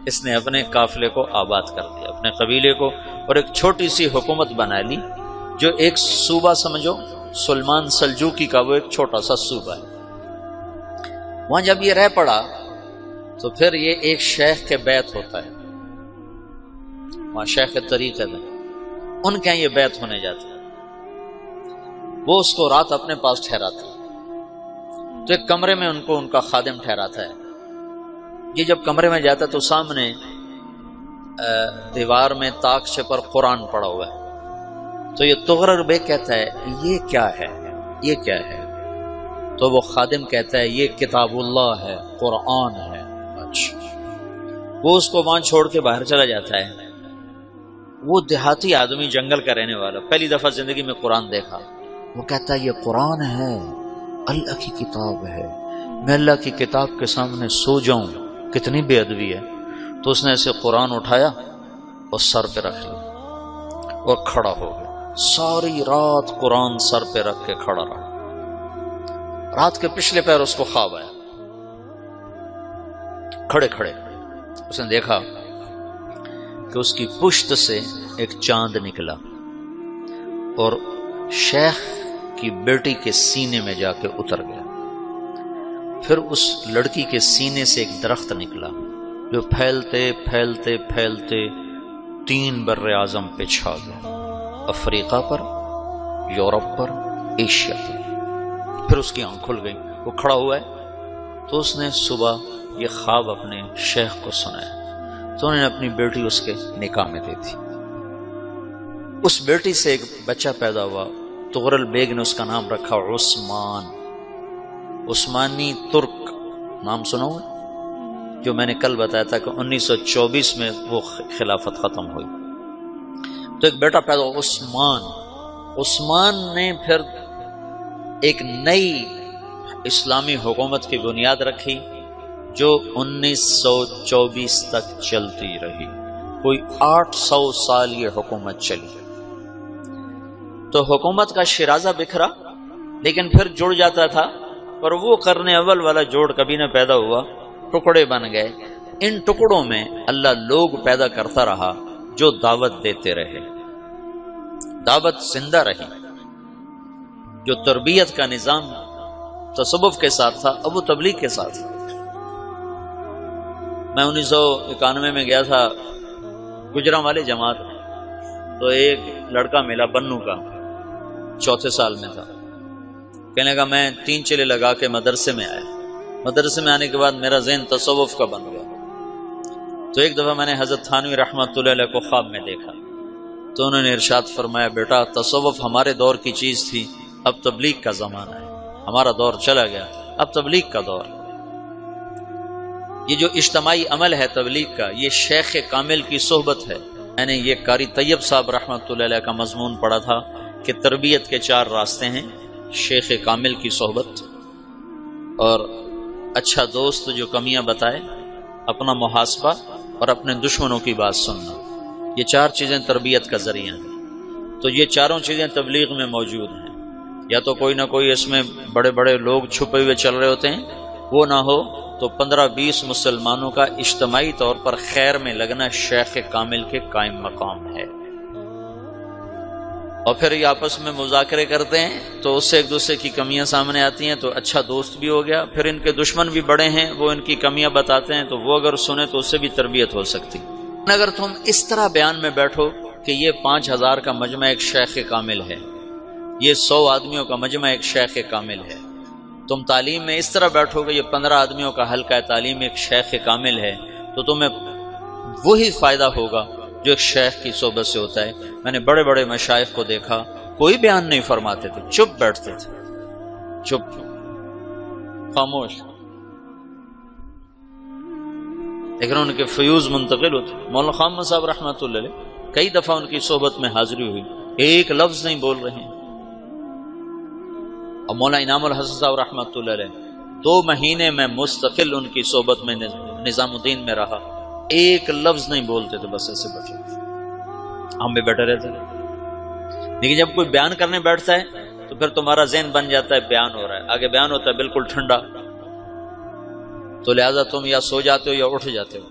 اس نے اپنے قافلے کو آباد کر دیا، اپنے قبیلے کو، اور ایک چھوٹی سی حکومت بنا لی، جو ایک صوبہ سمجھو سلمان سلجوقی کا، وہ ایک چھوٹا سا صوبہ ہے۔ وہاں جب یہ رہ پڑا تو پھر یہ ایک شیخ کے بیت ہوتا ہے، وہاں شیخ طریقے میں ان کے یہ بیت ہونے جاتا ہے، وہ اس کو رات اپنے پاس ٹھہراتا ہے۔ تو ایک کمرے میں ان کو ان کا خادم ٹھہراتا ہے۔ یہ جب کمرے میں جاتا ہے تو سامنے دیوار میں تاکچے پر قرآن پڑا ہوا ہے۔ تو یہ تغرل بیگ کہتا ہے یہ کیا ہے، یہ کیا ہے؟ تو وہ خادم کہتا ہے یہ کتاب اللہ ہے، قرآن ہے۔ اچھا، وہ اس کو وہاں چھوڑ کے باہر چلا جاتا ہے۔ وہ دیہاتی آدمی، جنگل کا رہنے والا، پہلی دفعہ زندگی میں قرآن دیکھا، وہ کہتا ہے یہ قرآن ہے، اللہ کی کتاب ہے، میں اللہ کی کتاب کے سامنے سو جاؤں، کتنی بے ادبی ہے۔ تو اس نے اسے قرآن اٹھایا اور سر پہ رکھ لیا اور کھڑا ہو گیا، ساری رات قرآن سر پہ رکھ کے کھڑا رہا۔ رات کے پچھلے پہر اس کو خواب آیا، کھڑے کھڑے اس نے دیکھا کہ اس کی پشت سے ایک چاند نکلا اور شیخ کی بیٹی کے سینے میں جا کے اتر گیا۔ پھر اس لڑکی کے سینے سے ایک درخت نکلا جو پھیلتے پھیلتے پھیلتے 3 بر اعظم پہ چھا گیا، افریقہ پر، یورپ پر، ایشیا پر۔ پھر اس کی آنکھ کھل گئی، وہ کھڑا ہوا ہے۔ تو اس نے صبح یہ خواب اپنے شیخ کو سنایا، تو انہوں نے اپنی بیٹی اس کے نکاح میں دے دی۔ اس بیٹی سے ایک بچہ پیدا ہوا، تغرل بیگ نے اس کا نام رکھا عثمان، عثمانی ترک نام سنا ہوا، جو میں نے کل بتایا تھا کہ 1924 میں وہ خلافت ختم ہوئی۔ تو ایک بیٹا پیدا ہوا عثمان۔ عثمان نے پھر ایک نئی اسلامی حکومت کی بنیاد رکھی جو 1924 تک چلتی رہی، کوئی 800 سال یہ حکومت چلی۔ تو حکومت کا شیرازہ بکھرا لیکن پھر جڑ جاتا تھا، اور وہ قرن اول والا جوڑ کبھی نہ پیدا ہوا، ٹکڑے بن گئے۔ ان ٹکڑوں میں اللہ لوگ پیدا کرتا رہا جو دعوت دیتے رہے، دعوت زندہ رہی۔ جو تربیت کا نظام تصوف کے ساتھ تھا اب وہ تبلیغ کے ساتھ۔ میں 1991 میں گیا تھا گجرانوالے جماعت، تو ایک لڑکا ملا بنو کا، 4 سال میں تھا، کہنے لگا میں 3 چلے لگا کے مدرسے میں آیا، مدرسے میں آنے کے بعد میرا ذہن تصوف کا بن گیا۔ تو ایک دفعہ میں نے حضرت تھانوی رحمۃ اللہ علیہ کو خواب میں دیکھا، تو انہوں نے ارشاد فرمایا بیٹا تصوف ہمارے دور کی چیز تھی، اب تبلیغ کا زمانہ ہے، ہمارا دور چلا گیا، اب تبلیغ کا دور۔ یہ جو اجتماعی عمل ہے تبلیغ کا، یہ شیخ کامل کی صحبت ہے۔ میں نے یہ قاری طیب صاحب رحمۃ اللہ علیہ کا مضمون پڑھا تھا کہ تربیت کے 4 راستے ہیں، شیخ کامل کی صحبت، اور اچھا دوست جو کمیاں بتائے، اپنا محاسبہ، اور اپنے دشمنوں کی بات سننا، یہ 4 چیزیں تربیت کا ذریعہ ہیں۔ تو یہ 4 چیزیں تبلیغ میں موجود ہیں، یا تو کوئی نہ کوئی اس میں بڑے بڑے لوگ چھپے ہوئے چل رہے ہوتے ہیں، وہ نہ ہو تو 15-20 مسلمانوں کا اجتماعی طور پر خیر میں لگنا شیخ کامل کے قائم مقام ہے۔ اور پھر یہ آپس میں مذاکرے کرتے ہیں تو اس سے ایک دوسرے کی کمیاں سامنے آتی ہیں، تو اچھا دوست بھی ہو گیا۔ پھر ان کے دشمن بھی بڑے ہیں، وہ ان کی کمیاں بتاتے ہیں، تو وہ اگر سنیں تو اس سے بھی تربیت ہو سکتی۔ اگر تم اس طرح بیان میں بیٹھو کہ یہ 5000 کا مجمع ایک شیخ کامل ہے، یہ 100 آدمیوں کا مجمع ایک شیخ کامل ہے، تم تعلیم میں اس طرح بیٹھو کہ یہ 15 آدمیوں کا حلقہ تعلیم ایک شیخ کامل ہے، تو تمہیں وہی فائدہ ہوگا جو ایک شیخ کی صحبت سے ہوتا ہے۔ میں نے بڑے بڑے مشائخ کو دیکھا، کوئی بیان نہیں فرماتے تھے، چپ بیٹھتے تھے، چپ خاموش، لیکن ان کے فیوز منتقل ہوتے۔ مولانا خامہ صاحب رحمۃ اللہ علیہ کئی دفعہ ان کی صحبت میں حاضری ہوئی، ایک لفظ نہیں بول رہے ہیں۔ اور مولانا انعام الحسن صاحب رحمۃ اللہ علیہ 2 مہینے میں مستقل ان کی صحبت میں نظام الدین میں رہا، ایک لفظ نہیں بولتے تھے، بس ایسے بیٹھے، ہم بھی بیٹھے رہتے تھے۔ لیکن جب کوئی بیان کرنے بیٹھتا ہے تو پھر تمہارا ذہن بن جاتا ہے بیان ہو رہا ہے، آگے بیان ہوتا ہے بالکل ٹھنڈا، تو لہذا تم یا سو جاتے ہو یا اٹھ جاتے ہو۔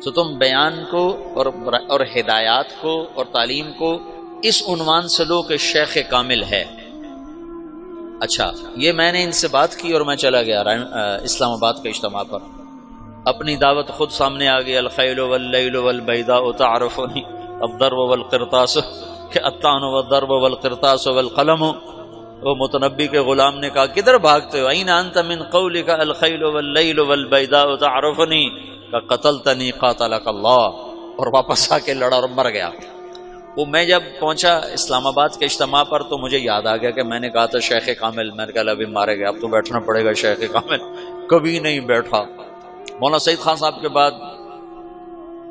تو تم بیان کو اور ہدایات کو اور تعلیم کو اس عنوان سے لو کہ شیخ کامل ہے۔ اچھا، یہ میں نے ان سے بات کی اور میں چلا گیا اسلام آباد کے اجتماع پر، اپنی دعوت خود سامنے آ گئی، الخیل واللیل والبیداء تعرفنی الضرب والقرطاس، کہ الطعن والضرب والقرطاس والقلم۔ وہ متنبی کے غلام نے کہا کدھر بھاگتے ہو؟ این انت من قولک الخیل واللیل والبیداء تعرفنی، کہ قتلتنی قاتلک اللہ، اور واپس آ کے لڑا اور مر گیا۔ وہ میں جب پہنچا اسلام آباد کے اجتماع پر تو مجھے یاد آ گیا کہ میں نے کہا تھا شیخ کامل، میں نے کہا ابھی مارے گئے، اب تو بیٹھنا پڑے گا شیخ کامل، کبھی نہیں بیٹھا۔ مولانا سعید خان صاحب کے بعد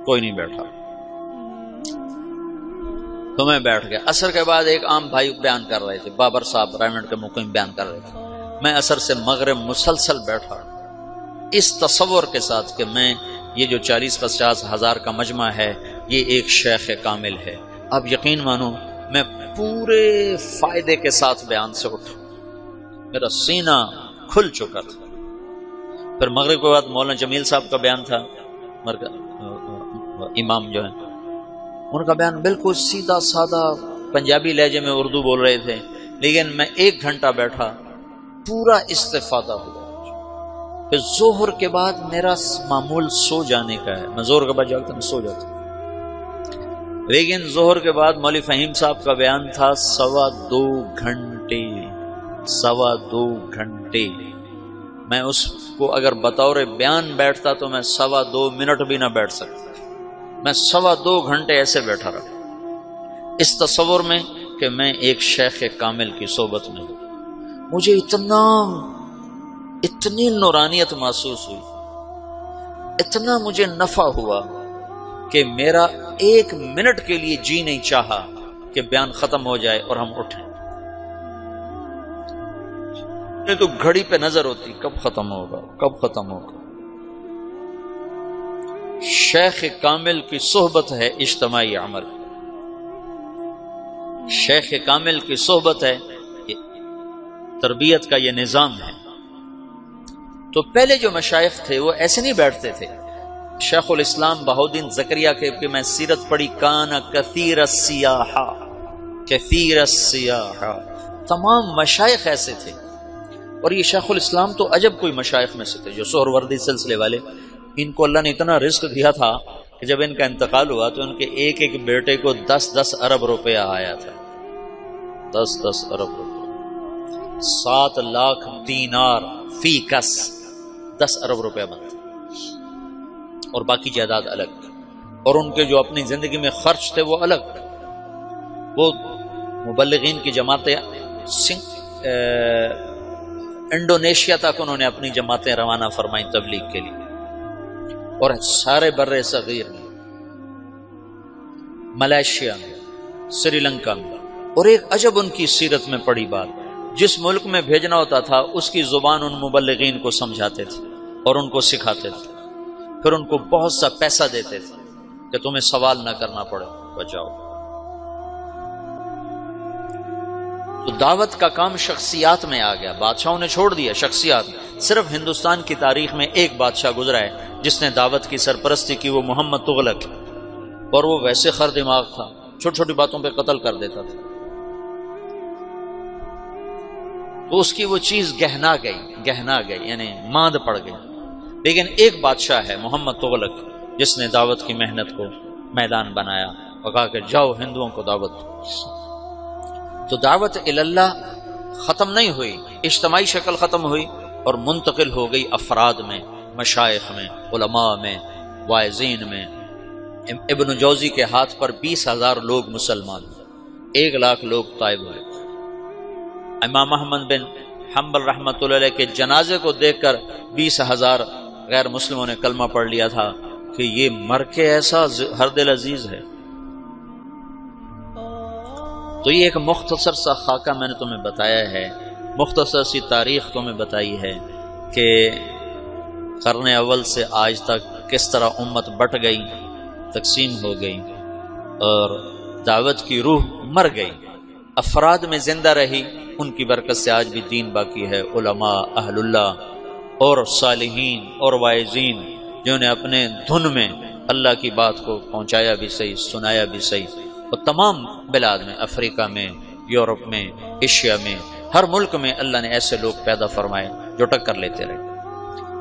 کوئی نہیں بیٹھا، تو میں بیٹھ گیا۔ عصر کے بعد ایک عام بھائی بیان کر رہے تھے، بابر صاحب رائمنڈ کے مقیم بیان کر رہے تھے، میں عصر سے مغرب مسلسل بیٹھا اس تصور کے ساتھ کہ میں یہ جو 40-50 ہزار کا مجمع ہے یہ ایک شیخ کامل ہے۔ اب یقین مانو میں پورے فائدے کے ساتھ بیان سے اٹھا، میرا سینہ کھل چکا تھا۔ پھر مغرب کے بعد مولانا جمیل صاحب کا بیان تھا، امام جو ہیں ان کا بیان بالکل سیدھا سادہ پنجابی لہجے میں اردو بول رہے تھے، لیکن میں 1 گھنٹہ بیٹھا، پورا استفادہ ہوا۔ پھر ظہر کے بعد میرا معمول سو جانے کا ہے، میں ظہر کے بعد جاگتا میں سو جاتا، لیکن ظہر کے بعد مولوی فہیم صاحب کا بیان تھا 2.25 گھنٹے۔ میں اس کو اگر بطور بیان بیٹھتا تو میں 2.25 منٹ بھی نہ بیٹھ سکتا، میں 2.25 گھنٹے ایسے بیٹھا رہا اس تصور میں کہ میں ایک شیخ کامل کی صحبت میں ہوں۔ مجھے اتنی نورانیت محسوس ہوئی، اتنا مجھے نفع ہوا کہ میرا 1 منٹ کے لیے جی نہیں چاہا کہ بیان ختم ہو جائے اور ہم اٹھیں۔ تو گھڑی پہ نظر ہوتی کب ختم ہوگا، کب ختم ہوگا۔ شیخ کامل کی صحبت ہے اجتماعی عمل، شیخ کامل کی صحبت ہے تربیت کا یہ نظام ہے۔ تو پہلے جو مشائخ تھے وہ ایسے نہیں بیٹھتے تھے۔ شیخ الاسلام بہاؤالدین زکریا کے میں سیرت پڑھی، کان کثیر السیاح، تمام مشائخ ایسے تھے۔ اور یہ شیخ الاسلام تو عجب کوئی مشائخ میں سے تھے جو سہروردی سلسلے والے، ان کو اللہ نے اتنا رزق دیا تھا کہ جب ان کا انتقال ہوا تو ان کے ایک ایک بیٹے کو 10-10 ارب روپیہ آیا تھا، 10-10 ارب روپیہ، 7 لاکھ دینار فی کس، 10 ارب روپیہ بنتا، اور باقی جائیداد الگ، اور ان کے جو اپنی زندگی میں خرچ تھے وہ الگ۔ وہ مبلغین کی جماعتیں انڈونیشیا تک انہوں نے اپنی جماعتیں روانہ فرمائیں تبلیغ کے لیے، اور سارے بر صغیر میں، ملائیشیا میں، سری لنکا میں۔ اور ایک عجب ان کی سیرت میں پڑی بات، جس ملک میں بھیجنا ہوتا تھا اس کی زبان ان مبلغین کو سمجھاتے تھے اور ان کو سکھاتے تھے، پھر ان کو بہت سا پیسہ دیتے تھے کہ تمہیں سوال نہ کرنا پڑے، بچاؤ۔ تو دعوت کا کام شخصیات میں آ گیا، بادشاہوں نے چھوڑ دیا، شخصیات۔ صرف ہندوستان کی تاریخ میں ایک بادشاہ گزرا ہے جس نے دعوت کی سرپرستی کی، وہ محمد تغلق، اور وہ ویسے خر دماغ تھا، چھوٹی چھوٹی باتوں پہ قتل کر دیتا تھا، تو اس کی وہ چیز گہنا گئی، یعنی ماند پڑ گئی۔ لیکن ایک بادشاہ ہے محمد تغلق جس نے دعوت کی محنت کو میدان بنایا اور کہا کہ جاؤ ہندوؤں کو دعوت دو۔ تو دعوت اللہ ختم نہیں ہوئی، اجتماعی شکل ختم ہوئی اور منتقل ہو گئی افراد میں، مشائخ میں، علماء میں، واعظین میں۔ ابن جوزی کے ہاتھ پر 20,000 لوگ مسلمان ہوئے، 1 لاکھ لوگ طائب ہوئے۔ امام احمد بن حنبل رحمۃ اللہ علیہ کے جنازے کو دیکھ کر 20,000 غیر مسلموں نے کلمہ پڑھ لیا تھا کہ یہ مر کے ایسا ہر دل عزیز ہے۔ تو یہ ایک مختصر سا خاکہ میں نے تمہیں بتایا ہے، مختصر سی تاریخ تمہیں بتائی ہے کہ قرن اول سے آج تک کس طرح امت بٹ گئی، تقسیم ہو گئی، اور دعوت کی روح مر گئی، افراد میں زندہ رہی، ان کی برکت سے آج بھی دین باقی ہے۔ علماء، اہل اللہ اور صالحین اور واعظین جنہوں نے اپنے دھن میں اللہ کی بات کو پہنچایا بھی صحیح، سنایا بھی صحیح، اور تمام بلاد میں، افریقہ میں، یورپ میں، ایشیا میں، ہر ملک میں اللہ نے ایسے لوگ پیدا فرمائے جو ٹکر لیتے رہے۔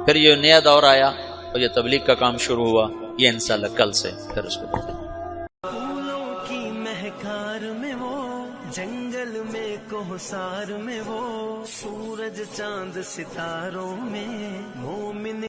پھر یہ نیا دور آیا اور یہ تبلیغ کا کام شروع ہوا، یہ انشاءاللہ کل سے پھر اس کو پھولوں کی مہکار میں وہ، جنگل میں کوہسار میں وہ، سورج چاند ستاروں میں مومن